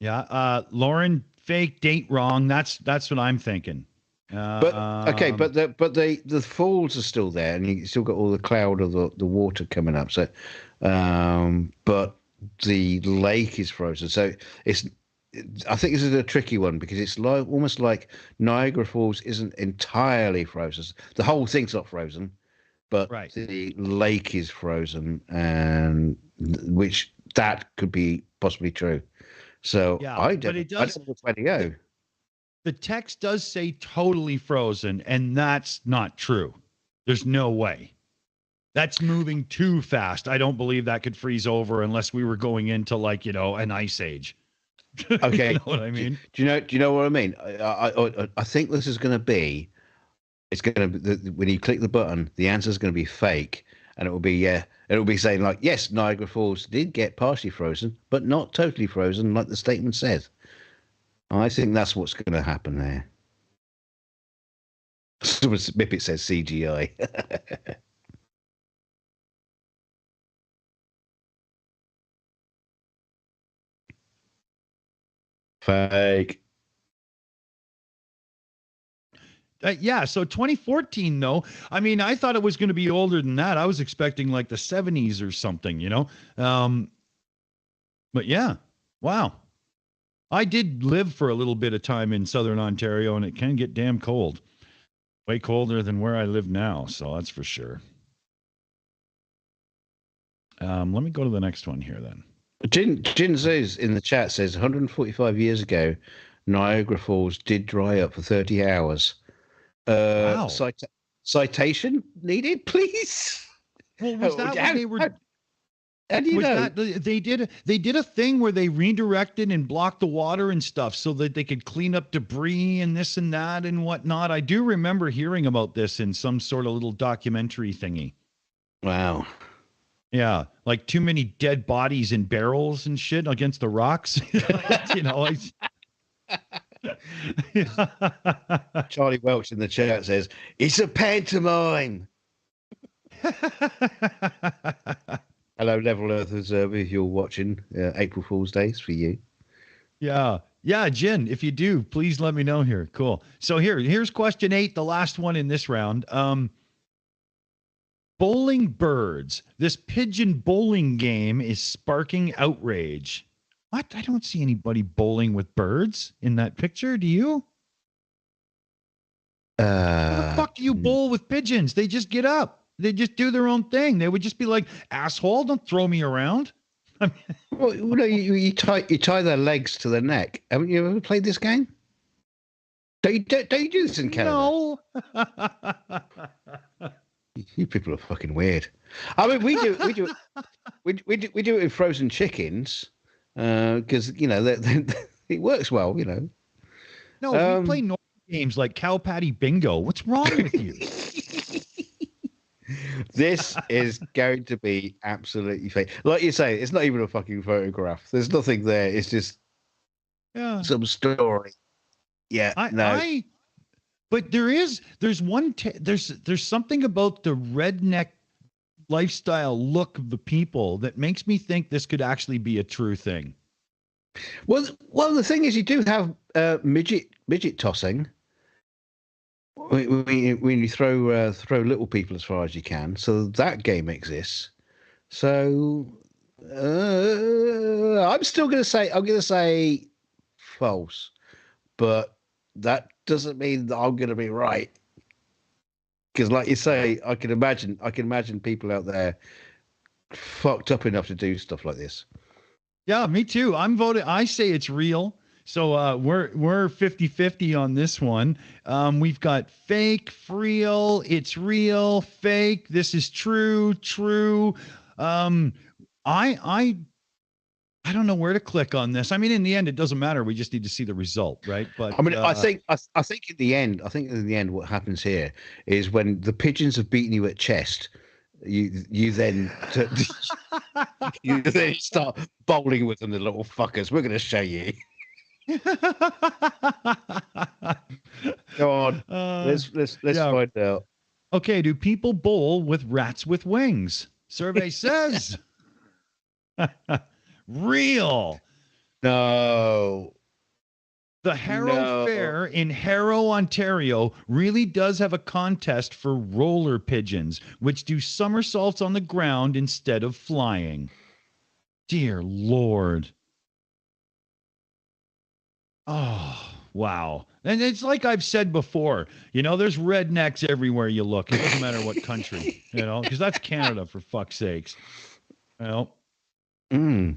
Yeah. Lauren, fake, date wrong. That's what I'm thinking. But the falls are still there, and you still got all the cloud of the water coming up. So, but the lake is frozen. So I think this is a tricky one because it's almost like Niagara Falls isn't entirely frozen. The whole thing's not frozen, but the lake is frozen, and which that could be possibly true. So I don't know where to go. The text does say totally frozen, and that's not true. There's no way. That's moving too fast. I don't believe that could freeze over unless we were going into like, an ice age. Okay. You know what I mean? Do you know what I mean? I think this is going to be. It's going to be when you click the button, the answer is going to be fake, and it will be it will be saying like, yes, Niagara Falls did get partially frozen, but not totally frozen, like the statement says. I think that's what's going to happen there. Mipet says CGI. Fake. Yeah, so 2014, no. I mean, I thought it was going to be older than that. I was expecting like the 70s or something, But yeah, wow. I did live for a little bit of time in Southern Ontario, and it can get damn cold. Way colder than where I live now, so that's for sure. Let me go to the next one here then. Jin says in the chat, says 145 years ago, Niagara Falls did dry up for 30 hours. Wow. Citation needed, please. Well, was that when they were? How do you know? They did a thing where they redirected and blocked the water and stuff so that they could clean up debris and this and that and whatnot. I do remember hearing about this in some sort of little documentary thingy. Wow. Yeah, like too many dead bodies in barrels and shit against the rocks. Charlie Welch in the chat says, it's a pantomime. Hello, Level Earthers, if you're watching April Fool's Days for you. Yeah, Jen, if you do, please let me know here. Cool. So here's question 8, the last one in this round. Bowling birds. This pigeon bowling game is sparking outrage. What? I don't see anybody bowling with birds in that picture. Do you? How the fuck do you bowl with pigeons? They just get up. They just do their own thing. They would just be like, asshole, don't throw me around. Well, no, you tie their legs to their neck. Haven't you ever played this game? Don't you do this in Canada? No. You people are fucking weird. I mean, we do it in frozen chickens because it works well. No, we play normal games like cow patty bingo. What's wrong with you? This is going to be absolutely fake. Like you say, it's not even a fucking photograph. There's nothing there. It's just some story. Yeah, but there's something about the redneck lifestyle look of the people that makes me think this could actually be a true thing. Well, the thing is, you do have midget tossing. When you throw little people as far as you can, so that game exists. So I'm going to say false, but that doesn't mean that I'm going to be right. Because, like you say, I can imagine people out there fucked up enough to do stuff like this. Yeah, me too. I'm voting. I say it's real. So we're 50-50 on this one. We've got fake, real, it's real, fake. This is true. I don't know where to click on this. I mean, in the end, it doesn't matter. We just need to see the result, right? But I mean, I think in the end, what happens here is when the pigeons have beaten you at chest, you then start bowling with them, the little fuckers. We're going to show you. Go on. Let's find out. Okay, do people bowl with rats with wings? Survey says real. No. The Harrow Fair in Harrow, Ontario really does have a contest for roller pigeons, which do somersaults on the ground instead of flying. Dear Lord. Oh, wow. And it's like I've said before, there's rednecks everywhere you look. It doesn't matter what country, because that's Canada, for fuck's sakes. Damn.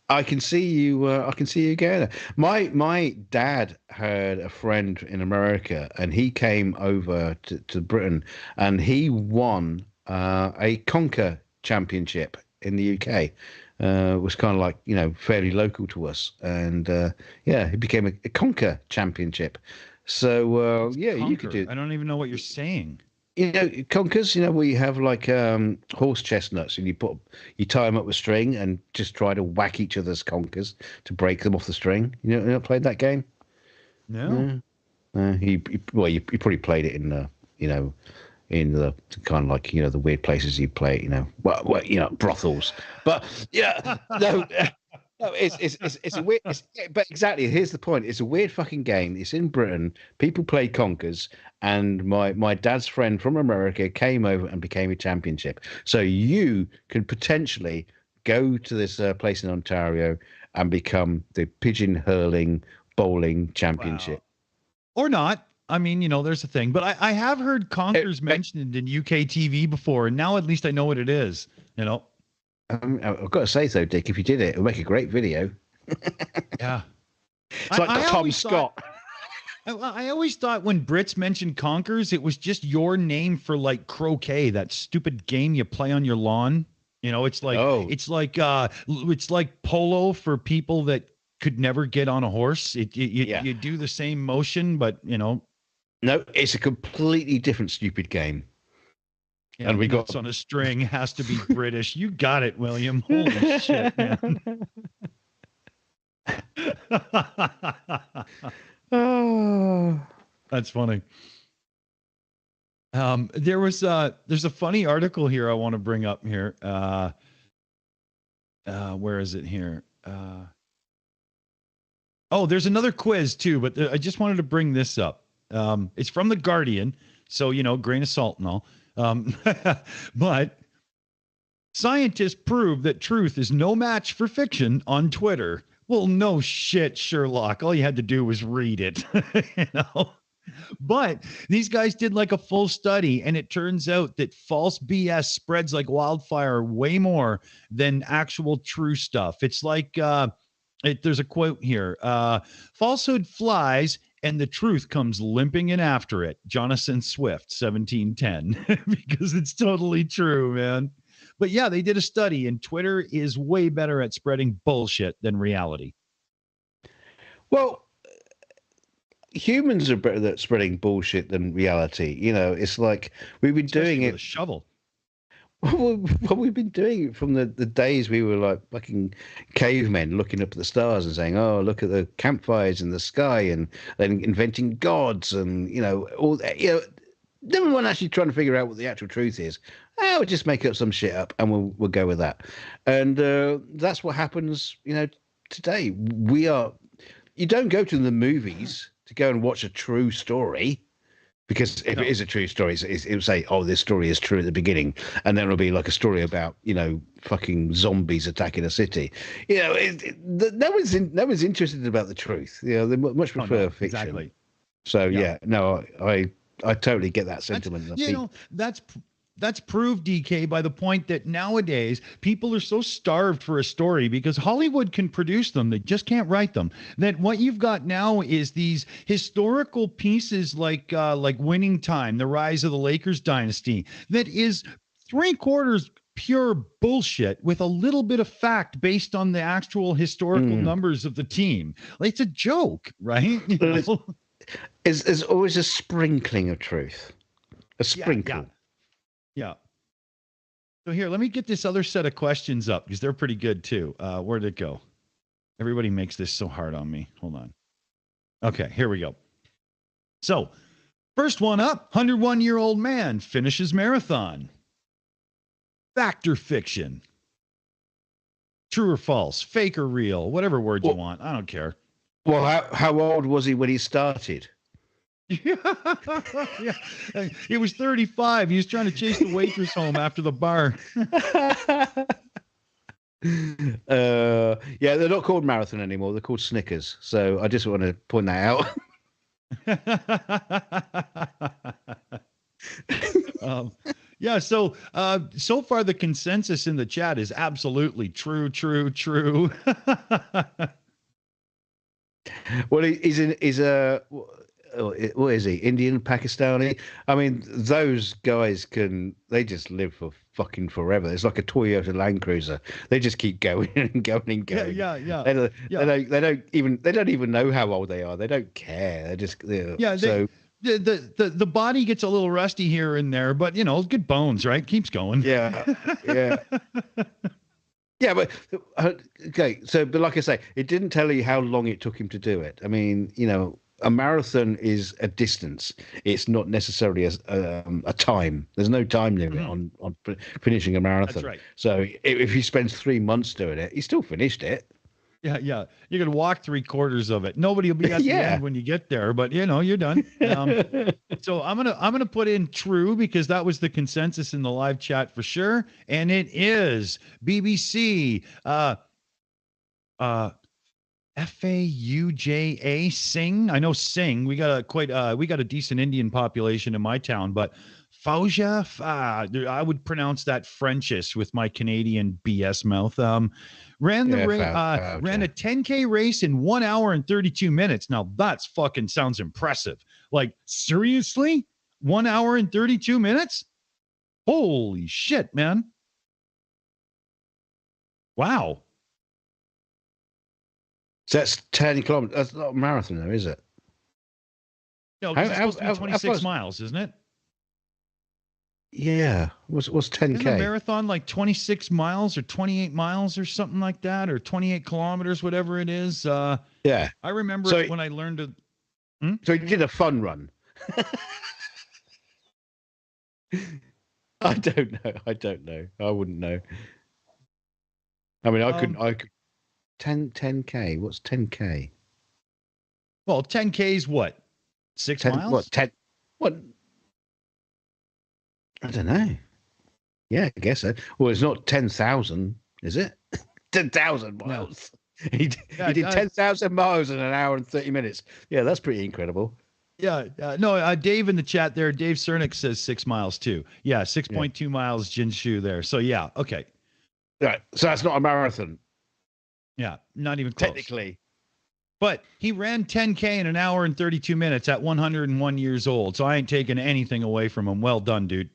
I can see you. I can see you going there. My dad had a friend in America, and he came over to Britain, and he won a conker championship in the UK. It was kind of like fairly local to us, and yeah, he became a conker championship. So yeah, Conquer. you could do. I don't even know what you're saying. Conkers, where you have like horse chestnuts and you tie them up with string and just try to whack each other's conkers to break them off the string. You know, played that game? No. You probably played it in in the kind of like the weird places you play it, brothels. But yeah, no. No, it's a weird. But exactly, here's the point. It's a weird fucking game. It's in Britain. People play conkers, and my dad's friend from America came over and became a championship. So you could potentially go to this place in Ontario and become the pigeon hurling bowling championship. Wow. Or not. I mean, there's a thing. But I have heard conkers mentioned in UK TV before, and now at least I know what it is. I've got to say though, Dick, if you did it, it would make a great video. Yeah. It's like Tom Scott. I always thought when Brits mentioned conkers, it was just your name for like croquet, that stupid game you play on your lawn. It's like it's like polo for people that could never get on a horse. You do the same motion, but No, it's a completely different stupid game. Yeah, and we got on a string has to be British. You got it, William. Holy shit, man. Oh, that's funny. There's a funny article here I want to bring up here. Where is it here? There's another quiz too, but I just wanted to bring this up. It's from The Guardian, so grain of salt and all. But scientists prove that truth is no match for fiction on Twitter. Well, no shit, Sherlock. All you had to do was read it, But these guys did like a full study, and it turns out that false BS spreads like wildfire way more than actual true stuff. It's like there's a quote here. Falsehood flies and the truth comes limping in after it. Jonathan Swift, 1710, because it's totally true, man. But yeah, they did a study, and Twitter is way better at spreading bullshit than reality. Well, humans are better at spreading bullshit than reality. It's like we've been doing it with a shovel. Well, we've been doing it from the days we were like fucking cavemen looking up at the stars and saying, "Oh, look at the campfires in the sky," and then inventing gods and all that. Never mind actually trying to figure out what the actual truth is. We'll just make up some shit up and we'll go with that. And that's what happens, today. You don't go to the movies to go and watch a true story. Because if it is a true story, it will say, "Oh, this story is true at the beginning," and then it'll be like a story about fucking zombies attacking a city. No one's interested about the truth. They much prefer fiction. Exactly. So I totally get that sentiment. That's proved, DK, by the point that nowadays people are so starved for a story because Hollywood can produce them. They just can't write them. That what you've got now is these historical pieces like Winning Time, The Rise of the Lakers Dynasty, that is 3/4 pure bullshit with a little bit of fact based on the actual historical numbers of the team. Like, it's a joke, right? There's always a sprinkling of truth. A sprinkle. Yeah. So here, let me get this other set of questions up because they're pretty good too. Where'd it go? Everybody makes this so hard on me. Hold on. Okay, here we go. So, first one up, 101-year-old man finishes marathon. Fact or fiction? True or false? Fake or real? Whatever word you want. I don't care. Well, how old was he when he started? Yeah. He was 35. He was trying to chase the waitress home after the bar. Yeah, they're not called marathon anymore. They're called Snickers. So I just want to point that out. Yeah. So, so far the consensus in the chat is absolutely true, true, true. Well, he's a what is he? Indian, Pakistani? I mean, those guys they just live for fucking forever. It's like a Toyota Land Cruiser. They just keep going and going and going. Yeah. They don't even know how old they are. They don't care. They're just Yeah. The body gets a little rusty here and there, but good bones, right? Keeps going. Yeah. Yeah, but okay. So, but like I say, it didn't tell you how long it took him to do it. I mean, a marathon is a distance. It's not necessarily a time. There's no time limit on finishing a marathon. That's right. So if he spends 3 months doing it, he still finished it. Yeah. You can walk 3/4 of it. Nobody will be at the end when you get there, but you're done. So I'm gonna put in true because that was the consensus in the live chat for sure, and it is BBC. Fauja Singh. I know Singh. We got a decent Indian population in my town, but Fauja, I would pronounce that Frenchish with my Canadian BS mouth. Ran a 10K race in 1 hour and 32 minutes. Now that's fucking sounds impressive. Like seriously, 1 hour and 32 minutes? Holy shit, man! Wow. So that's 10 kilometers. That's not a marathon, though, is it? No, it's supposed to be 26 miles, isn't it? Yeah. What's 10K? Isn't a marathon like 26 miles or 28 miles or something like that, or 28 kilometers, whatever it is? Yeah. I remember when I learned to. So you did a fun run. I don't know. I wouldn't know. I mean, I could. 10K. What's 10K? Well, 10K is what? 6 miles? What? 10? What? I don't know. Yeah, I guess so. Well, it's not 10,000, is it? 10,000 miles. No. He did 10,000 miles in an hour and 30 minutes. Yeah, that's pretty incredible. Yeah. No, Dave in the chat there, Dave Cernick says 6 miles too. Yeah, 6.2 miles Jinshu there. So yeah, okay. Right. So that's not a marathon. Yeah, not even close. Technically. But he ran 10K in an hour and 32 minutes at 101 years old. So I ain't taking anything away from him. Well done, dude.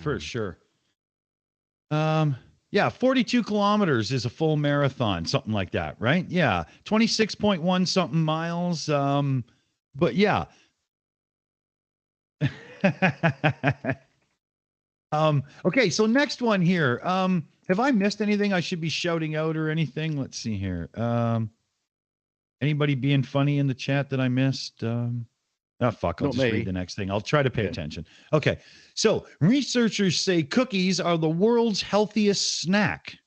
For sure. Yeah, 42 kilometers is a full marathon, something like that, right? Yeah, 26.1 something miles. But yeah. Okay, so next one here. Have I missed anything I should be shouting out or anything? Let's see here. Anybody being funny in the chat that I missed? Fuck, I'll just read the next thing. I'll try to pay attention. Okay, so researchers say cookies are the world's healthiest snack.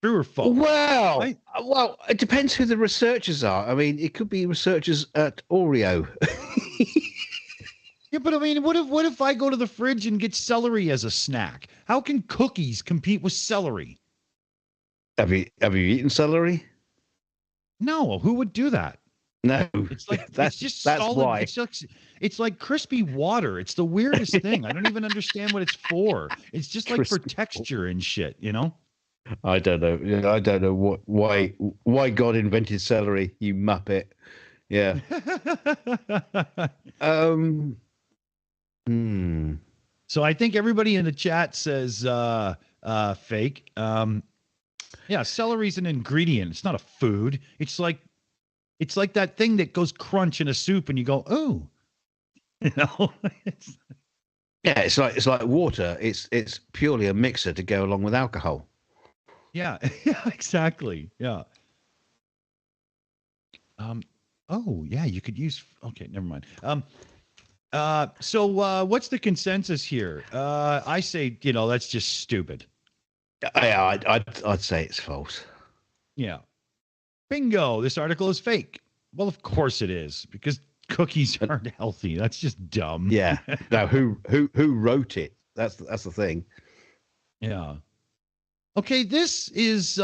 True or false? Well, it depends who the researchers are. I mean, it could be researchers at Oreo. Yeah, but I mean, what if I go to the fridge and get celery as a snack? How can cookies compete with celery? Have you eaten celery? No, who would do that? No, it's like that's just solid. Why. It's like crispy water. It's the weirdest thing. I don't even understand what it's for. It's just like for texture and shit, I don't know. I don't know why God invented celery, you muppet. Yeah. So I think everybody in the chat says fake. Yeah, celery's an ingredient. It's not a food. It's like that thing that goes crunch in a soup and you go, "Oh." Yeah, it's like water. It's purely a mixer to go along with alcohol. Yeah, exactly. Yeah. Oh, yeah, you could use. Okay, never mind. So what's the consensus here? I say, that's just stupid. Yeah, I'd say it's false. Yeah. Bingo. This article is fake. Well, of course it is, because cookies aren't healthy. That's just dumb. Yeah. Now, who wrote it? That's the thing. Yeah. Okay, this is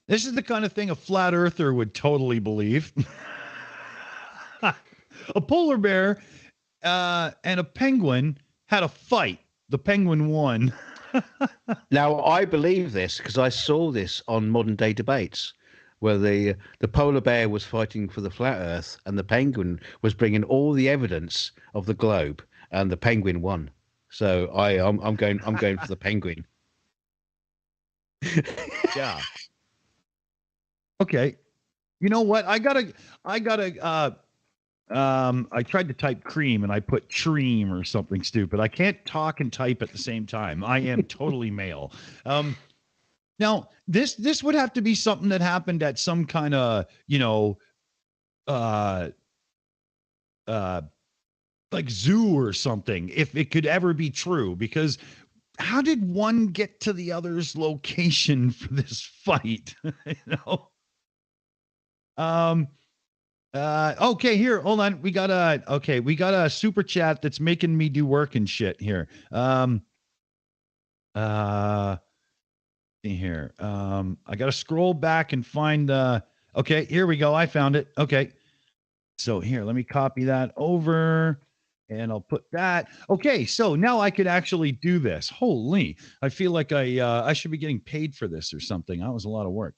This is the kind of thing a flat earther would totally believe. A polar bear and a penguin had a fight. The penguin won. Now, I believe this because I saw this on Modern Day Debates, where the polar bear was fighting for the flat Earth, and the penguin was bringing all the evidence of the globe, and the penguin won. So I'm going for the penguin. Yeah. Okay. You know what? I tried to type cream and I put tream or something stupid. I can't talk and type at the same time. I am totally male. Now this would have to be something that happened at some kind of, like zoo or something, if it could ever be true, because how did one get to the other's location for this fight? Okay, here, hold on. We got a super chat that's making me do work and shit here. Here. I got to scroll back and find okay, here we go. I found it. Okay. So here, let me copy that over and I'll put that. Okay, so now I could actually do this. Holy, I feel like I should be getting paid for this or something. That was a lot of work.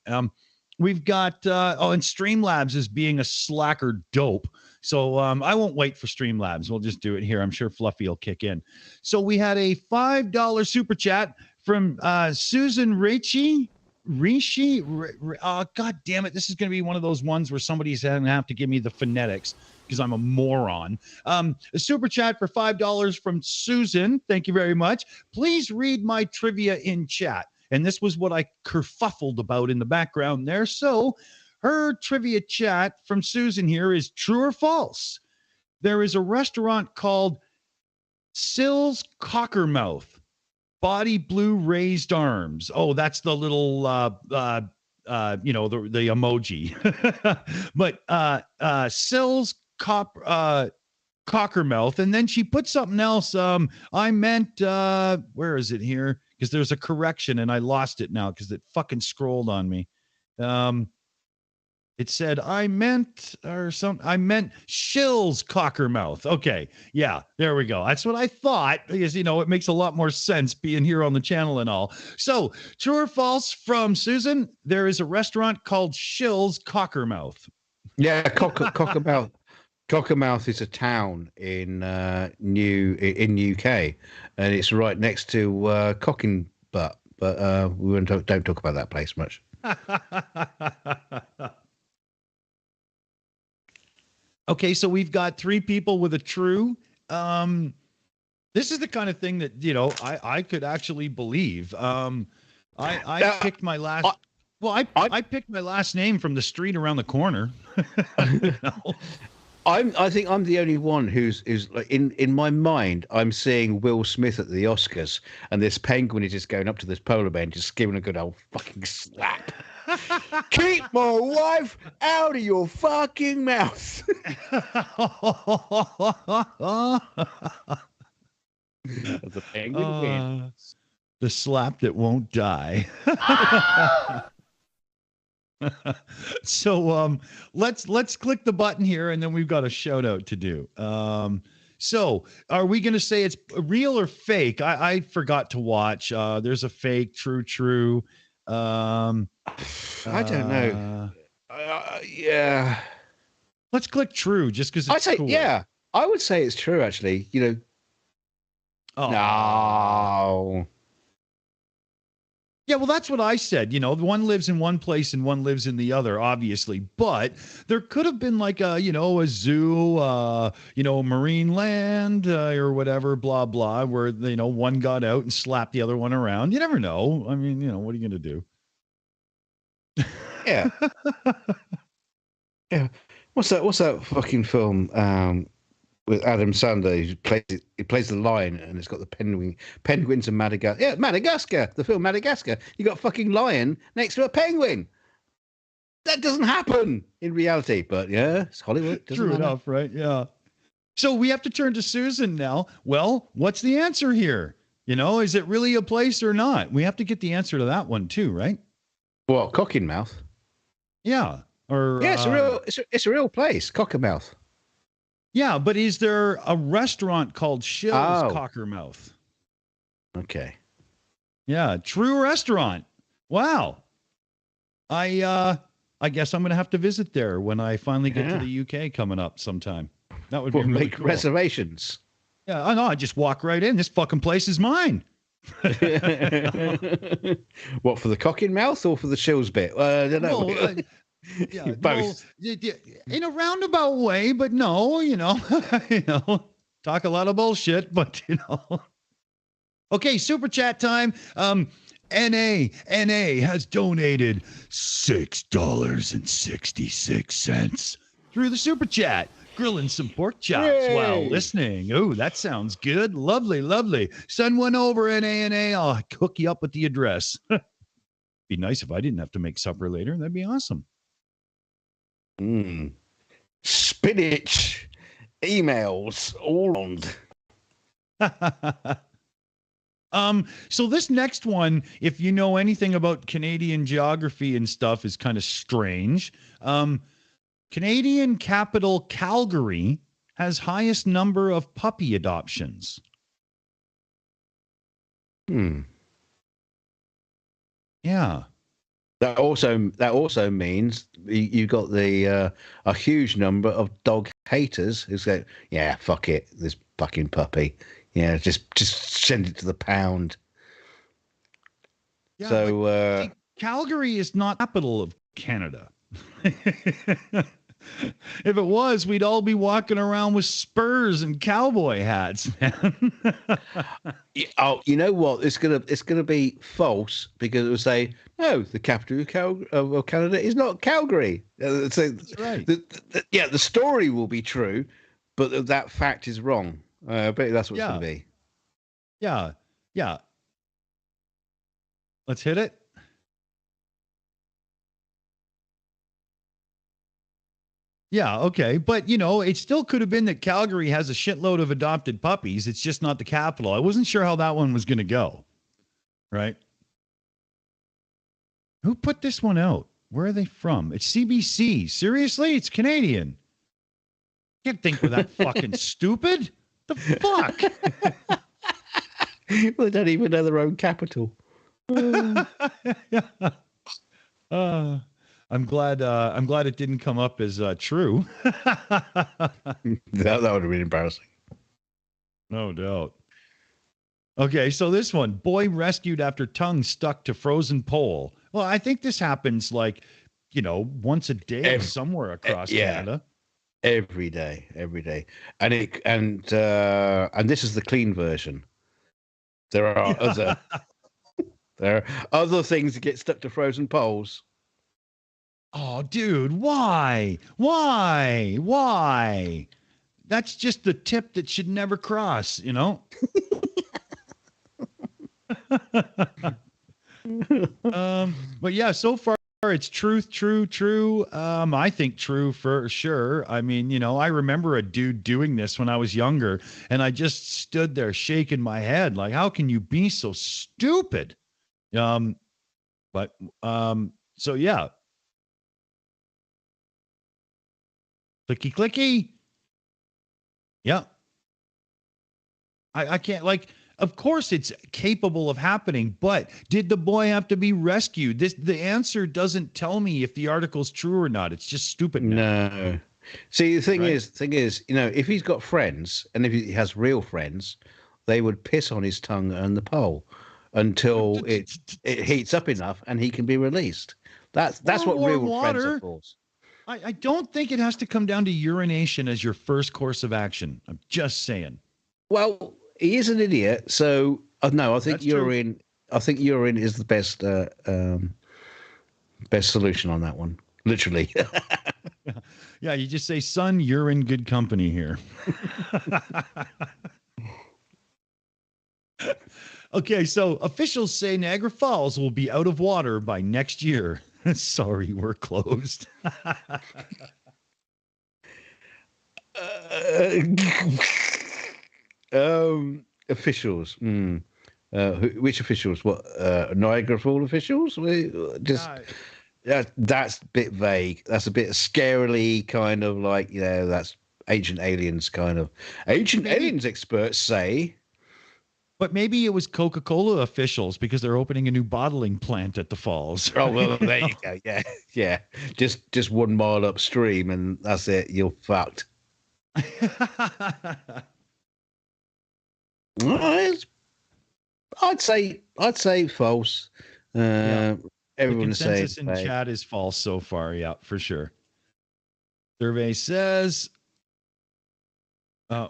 We've got and Streamlabs is being a slacker dope. So I won't wait for Streamlabs. We'll just do it here. I'm sure Fluffy will kick in. So we had a $5 super chat from Susan Rishi. God damn it. This is going to be one of those ones where somebody's going to have to give me the phonetics because I'm a moron. A super chat for $5 from Susan. Thank you very much. Please read my trivia in chat. And this was what I kerfuffled about in the background there. So her trivia chat from Susan here is true or false. There is a restaurant called Shills Cockermouth. Body blue raised arms. Oh, that's the little the emoji. But Shills Cockermouth. And then she put something else. I meant where is it here? Because there's a correction and I lost it now because it fucking scrolled on me. It said I meant Shills Cockermouth. Okay, yeah, there we go. That's what I thought because it makes a lot more sense being here on the channel and all. So, true or false from Susan? There is a restaurant called Shills Cockermouth. Yeah, Cockermouth. Cockermouth is a town in UK, and it's right next to Cocking Butt. But we don't talk about that place much. Okay, so we've got 3 people with a true. This is the kind of thing that I could actually believe. I picked my last. I picked my last name from the street around the corner. I think I'm the only one who's like in my mind. I'm seeing Will Smith at the Oscars, and this penguin is just going up to this polar bear and just giving a good old fucking slap. Keep my wife out of your fucking mouth. The penguin wins. The slap that won't die. So let's click the button here, and then we've got a shout out to do. So are we going to say it's real or fake? I forgot to watch. There's a fake, true. I don't know. Yeah. Let's click true just because it's cool. Yeah. I would say it's true, actually. Oh. No. Yeah, well, that's what I said. One lives in one place and one lives in the other, obviously. But there could have been like a zoo, marine land or whatever, blah, blah, where, one got out and slapped the other one around. You never know. I mean, what are you going to do? Yeah. Yeah. What's that fucking film with Adam Sandler? He plays the lion, and it's got the penguins and Madagascar. Yeah, Madagascar. The film Madagascar. You got a fucking lion next to a penguin. That doesn't happen in reality, but yeah, it's Hollywood. True enough, right? Yeah. So we have to turn to Susan now. Well, what's the answer here? Is it really a place or not? We have to get the answer to that one too, right? What, Cockinmouth? Yeah. Or Yeah, it's a real place, Cockermouth. yeah, but is there a restaurant called Shills Oh, Cockermouth? okay. Yeah, true restaurant. Wow. I guess I'm gonna have to visit there when I finally get to Yeah. the UK coming up sometime. That would be Well, really make cool. reservations. Yeah, I know. I just walk right in. This fucking place is mine. What, for the Cockinmouth or for the Shills bit? I don't know. Well, yeah, Both. well, in a roundabout way, but no, talk a lot of bullshit, but Okay, super chat time. NA has donated $6.66 through the super chat, grilling some pork chops while Yay. listening. Oh, that sounds good. Lovely, lovely. Send one over, NA. I'll hook you up with the address. Be nice if I didn't have to make supper later. That'd be awesome. Spinach emails all around. So this next one, if you know anything about Canadian geography and stuff, is kind of strange. Canadian capital Calgary has highest number of puppy adoptions. Yeah. That also means you got a huge number of dog haters who say, "Yeah, fuck it, this fucking puppy. Yeah, just send it to the pound." Yeah, so see, Calgary is not the capital of Canada. If it was, we'd all be walking around with spurs and cowboy hats, man. oh, you know what? It's gonna be false because it will say no. The capital of Canada is not Calgary. So That's right. The story will be true, but that fact is wrong. I bet that's what it's gonna be. Yeah. Let's hit it. Yeah, okay. But, it still could have been that Calgary has a shitload of adopted puppies. It's just not the capital. I wasn't sure how that one was going to go. Right? Who put this one out? Where are they from? It's CBC. Seriously? It's Canadian. Can't think we're that fucking stupid. The fuck? Well, they don't even know their own capital. Yeah. I'm glad it didn't come up as true. that would have been embarrassing. No doubt. Okay, so this one, boy rescued after tongue stuck to frozen pole. Well, I think this happens once a day somewhere across Canada. Every day. And this is the clean version. There are other things that get stuck to frozen poles. Oh, dude, why? That's just the tip that should never cross, But yeah, so far it's true. I think true for sure. I mean, I remember a dude doing this when I was younger, and I just stood there shaking my head like, how can you be so stupid? So yeah. Clicky. Yeah. I can't, of course it's capable of happening, but did the boy have to be rescued? The answer doesn't tell me if the article's true or not. It's just stupid. No. See, the thing is, if he's got friends and if he has real friends, they would piss on his tongue and the pole until it heats up enough and he can be released. That's what real friends are for. I don't think it has to come down to urination as your first course of action. I'm just saying. Well, he is an idiot, so no, I think urine. True. I think urine is the best solution on that one. Literally. Yeah, you just say, "Son, you're in good company here." Okay, so officials say Niagara Falls will be out of water by next year. Sorry, we're closed. Officials. Which officials? What Niagara Falls officials? Just that's a bit vague. That's a bit scarily kind of like that's Ancient Aliens kind of. Ancient Aliens experts say. But maybe it was Coca-Cola officials because they're opening a new bottling plant at the falls. Oh well, there you go. Yeah, yeah. Just 1 mile upstream, and that's it. You're fucked. I'd say false. Everyone the consensus in chat is false so far. Yeah, for sure. Survey says.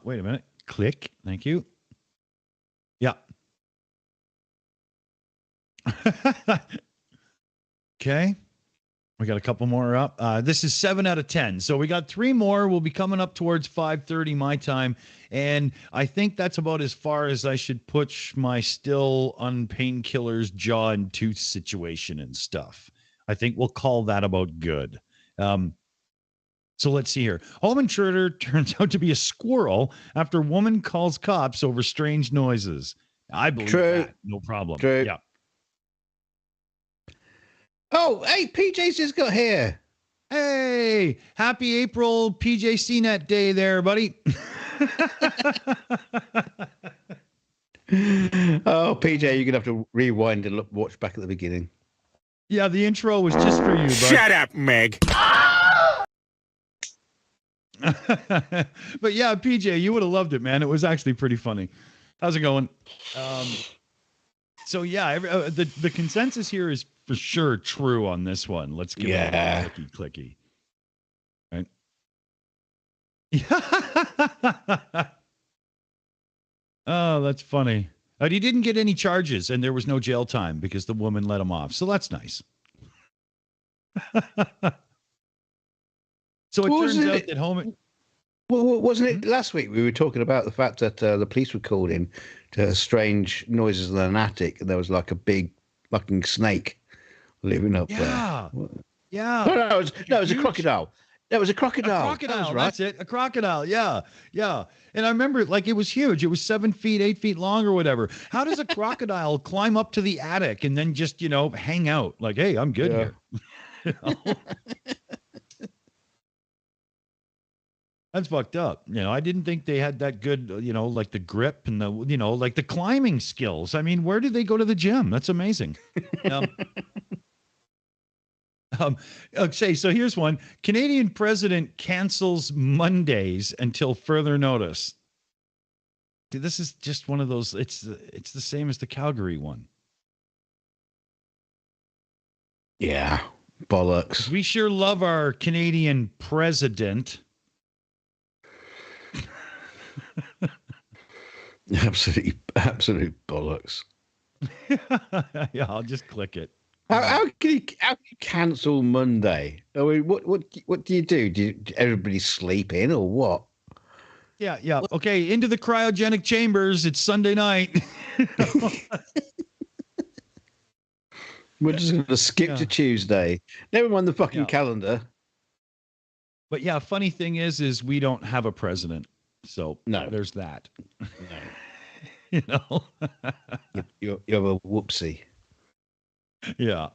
Wait a minute. Click. Thank you. Yeah. Okay. We got a couple more up. This is 7 out of 10. So we got 3 more. We'll be coming up towards 5:30 my time. And I think that's about as far as I should push my still on painkillers, jaw and tooth situation and stuff. I think we'll call that about good. So let's see here. Home intruder turns out to be a squirrel after woman calls cops over strange noises. I believe that. No problem. True. Yeah. Oh, hey, PJ's just got here. Hey, happy April PJ CNET Day there, buddy. Oh, PJ, you're going to have to rewind and watch back at the beginning. Yeah, the intro was just for you, bud. Shut up, Meg. But yeah, PJ, you would have loved it, man. It was actually pretty funny. How's it going? So yeah, the consensus here is for sure true on this one. Let's give it a clicky. Right? Oh, that's funny. But he didn't get any charges, and there was no jail time because the woman let him off. So that's nice. So it turns out that home. Well, wasn't it last week we were talking about the fact that the police were called in to strange noises in an attic, and there was like a big fucking snake living up there. Yeah. No, it was a crocodile. That was a crocodile. A crocodile, right. That's it. A crocodile. Yeah. And I remember it was huge. It was 7 feet, 8 feet long or whatever. How does a crocodile climb up to the attic and then just, hang out? Like, hey, I'm good here. That's fucked up. I didn't think they had that good, like the grip and the, like the climbing skills. I mean, where did they go to the gym? That's amazing. Okay, so here's one. Canadian president cancels Mondays until further notice. This is just one of those. It's the same as the Calgary one. Yeah, bollocks. We sure love our Canadian president. Absolute bollocks. Yeah, I'll just click it. How can you cancel Monday? I mean, what do you do? Do everybody sleep in or what? Yeah. Okay, into the cryogenic chambers. It's Sunday night. We're just going to skip to Tuesday. Never mind the fucking calendar. But yeah, funny thing is we don't have a president. So no, there's that. No. You have a whoopsie. Yeah.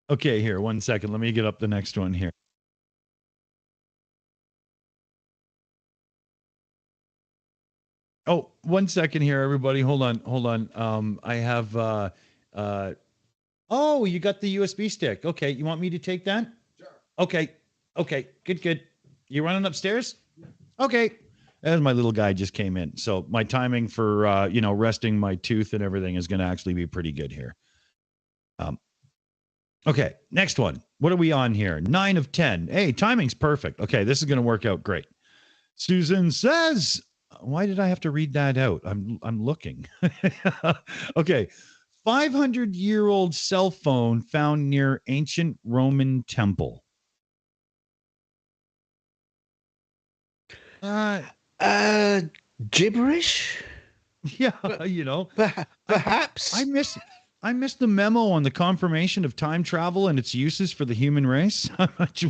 Okay, here, 1 second. Let me get up the next one here. Oh, 1 second here, everybody. Hold on. I have oh, you got the USB stick. Okay, you want me to take that? Sure. Okay. Good. You running upstairs? Yeah. Okay. As my little guy just came in. So my timing for, resting my tooth and everything is going to actually be pretty good here. Okay, next one. What are we on here? 9 of 10. Hey, timing's perfect. Okay, this is going to work out great. Susan says, why did I have to read that out? I'm looking. Okay, 500-year-old cell phone found near ancient Roman temple. Gibberish? Yeah, perhaps. I missed the memo on the confirmation of time travel and its uses for the human race.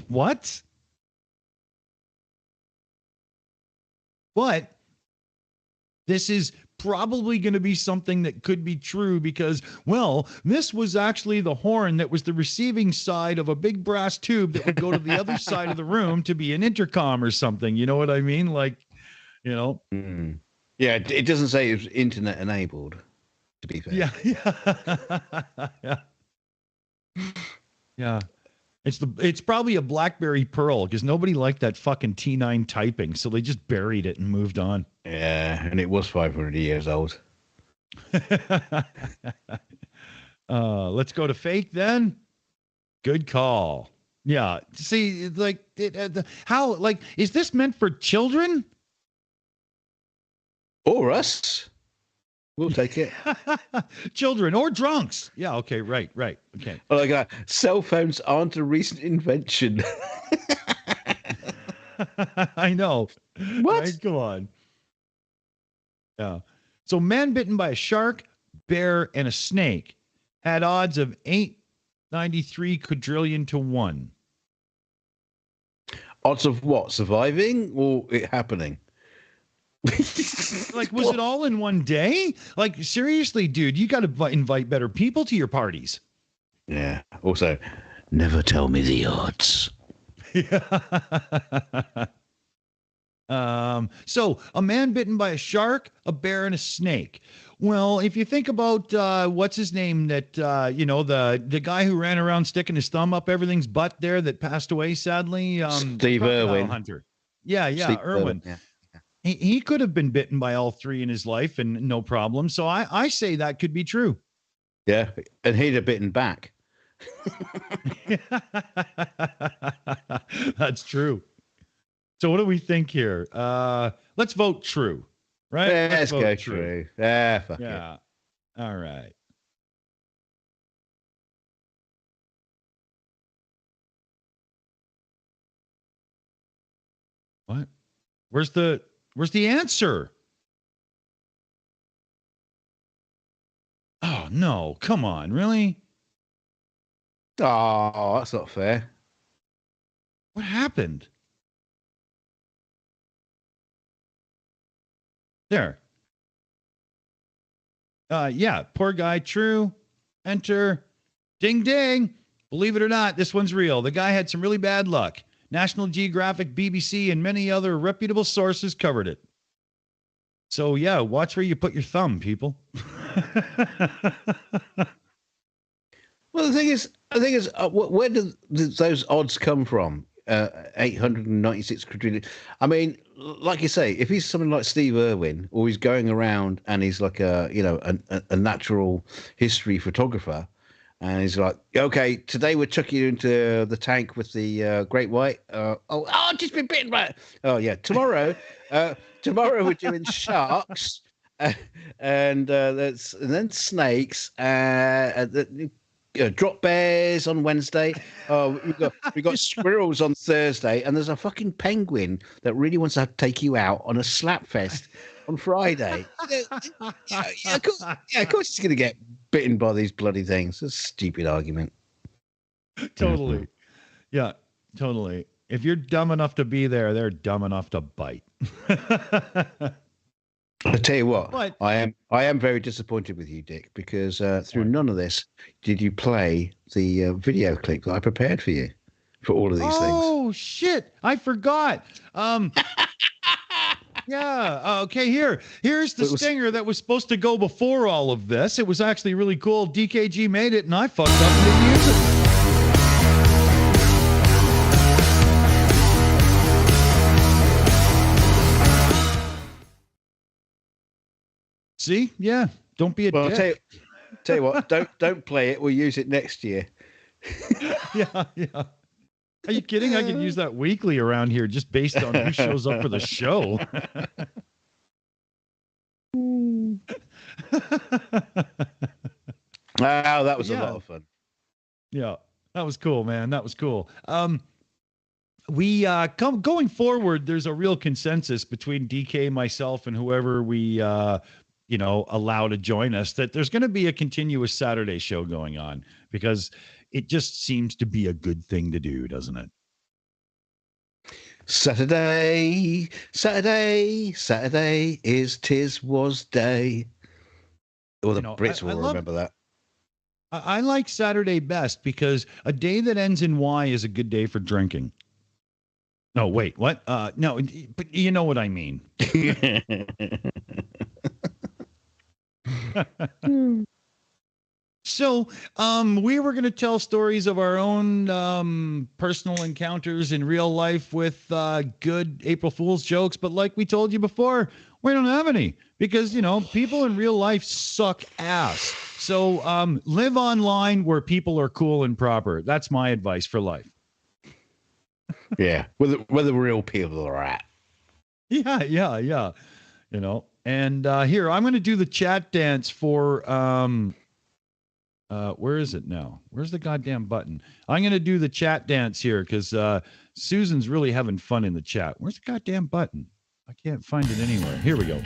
What? But this is probably going to be something that could be true because, well, this was actually the horn that was the receiving side of a big brass tube that would go to the other side of the room to be an intercom or something. You know what I mean? Like, you know. Mm. Yeah, it doesn't say it was internet enabled, to be fair. Yeah. Yeah. It's probably a BlackBerry Pearl because nobody liked that fucking T9 typing, so they just buried it and moved on. Yeah, and it was 500 years old. Let's go to fake then. Good call. Yeah. See, like, how, like, is this meant for children? Or us. We'll take it. Children or drunks. Yeah. Okay. Right. Okay. Oh, like cell phones aren't a recent invention. I know. What? Right? Come on. Yeah. So, man bitten by a shark, bear, and a snake had odds of 893 quadrillion to 1. Odds of what? Surviving or it happening? Like, was it all in one day? Like, seriously, dude, you got to invite better people to your parties. Yeah. Also, never tell me the odds. So a man bitten by a shark, a bear, and a snake. Well, if you think about what's his name, that the guy who ran around sticking his thumb up everything's butt there that passed away sadly, Steve Irwin. Hunter. Yeah, Steve Irwin. Yeah. He could have been bitten by all three in his life and no problem. So I say that could be true. Yeah, and he'd have bitten back. That's true. So what do we think here? Let's vote true, right? Yeah, let's go true. Yeah, fuck it. Yeah. All right. What? Where's the answer? Oh no, come on, really? Oh, that's not fair. What happened? There. Yeah, poor guy, true. Enter. Ding ding. Believe it or not, this one's real. The guy had some really bad luck. National Geographic, BBC, and many other reputable sources covered it. So yeah, watch where you put your thumb, people. Well, the thing is, where do those odds come from? 896 quadrillion. I mean, like you say, if he's something like Steve Irwin, or he's going around and he's like a natural history photographer, and he's like, okay, today we're chucking you into the tank with the great white. I've just been bitten by it. Oh yeah, tomorrow we're doing sharks, and then snakes, drop bears on Wednesday. We got squirrels on Thursday, and there's a fucking penguin that really wants to take you out on a slap fest on Friday. Of course he's gonna get bitten by these bloody things. It's a stupid argument. Totally. Yeah, totally. If you're dumb enough to be there, they're dumb enough to bite. I tell you what, I am very disappointed with you, Dick, because through none of this did you play the video clip that I prepared for you for all of these things. Oh shit! I forgot. Yeah. Okay. Here's the stinger that was supposed to go before all of this. It was actually really cool. DKG made it, and I fucked up and didn't use it. See? Yeah. Don't be a dick. I'll tell you what. Don't play it. We'll use it next year. Yeah. Are you kidding? I could use that weekly around here just based on who shows up for the show. Wow, that was a lot of fun. Yeah, that was cool, man. That was cool. We going forward, there's a real consensus between DK, myself, and whoever we allow to join us that there's going to be a continuous Saturday show going on because it just seems to be a good thing to do, doesn't it? Saturday, Saturday, Saturday is 'tis was day. Or the Brits will remember that. I like Saturday best because a day that ends in Y is a good day for drinking. No, wait, what? No, but you know what I mean. So, we were going to tell stories of our own personal encounters in real life with good April Fool's jokes. But like we told you before, we don't have any because, people in real life suck ass. So live online where people are cool and proper. That's my advice for life. Yeah, where the real people are at. Yeah. And here, I'm going to do the chat dance for... where is it now? Where's the goddamn button? I'm going to do the chat dance here because Susan's really having fun in the chat. Where's the goddamn button? I can't find it anywhere. Here we go.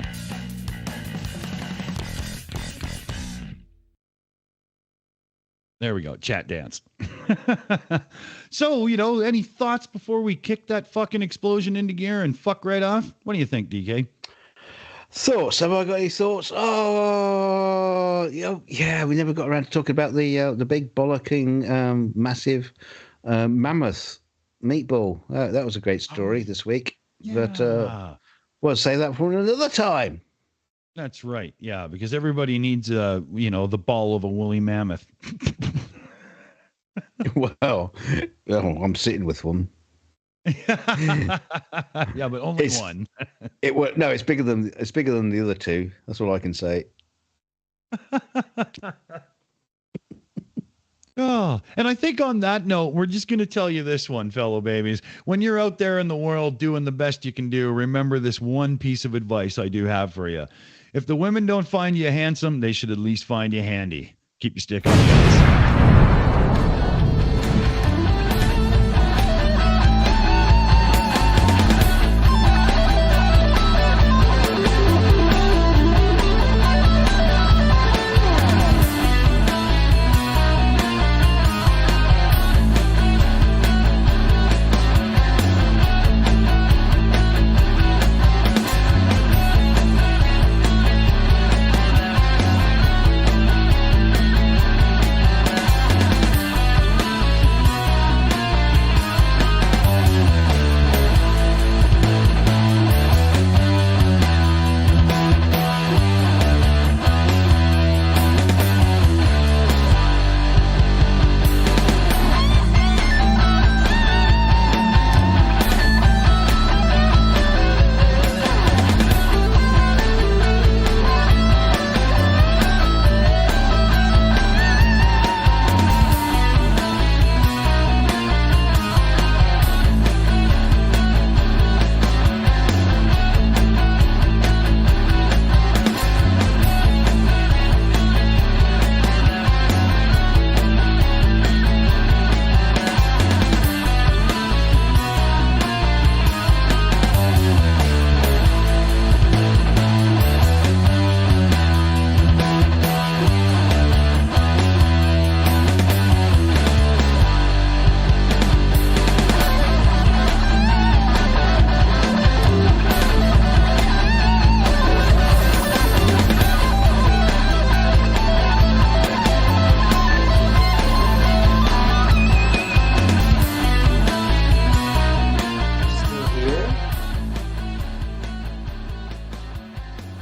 There we go. Chat dance. So, any thoughts before we kick that fucking explosion into gear and fuck right off? What do you think, DK? Thoughts? Have I got any thoughts? Oh, yeah. We never got around to talking about the big bollocking, massive mammoth meatball. That was a great story this week. Yeah. But we'll say that for another time. That's right. Yeah, because everybody needs, the ball of a woolly mammoth. Well, I'm sitting with one. Yeah, but only one. It's bigger than the other two. That's all I can say. Oh, and I think on that note, we're just going to tell you this one, fellow babies. When you're out there in the world doing the best you can do, remember this one piece of advice I do have for you. If the women don't find you handsome, they should at least find you handy. Keep your stick on the ice.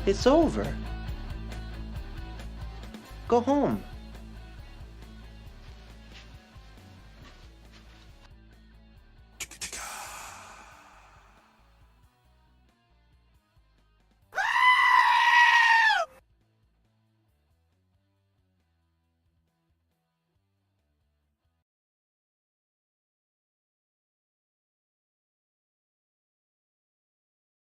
It's over. Go home.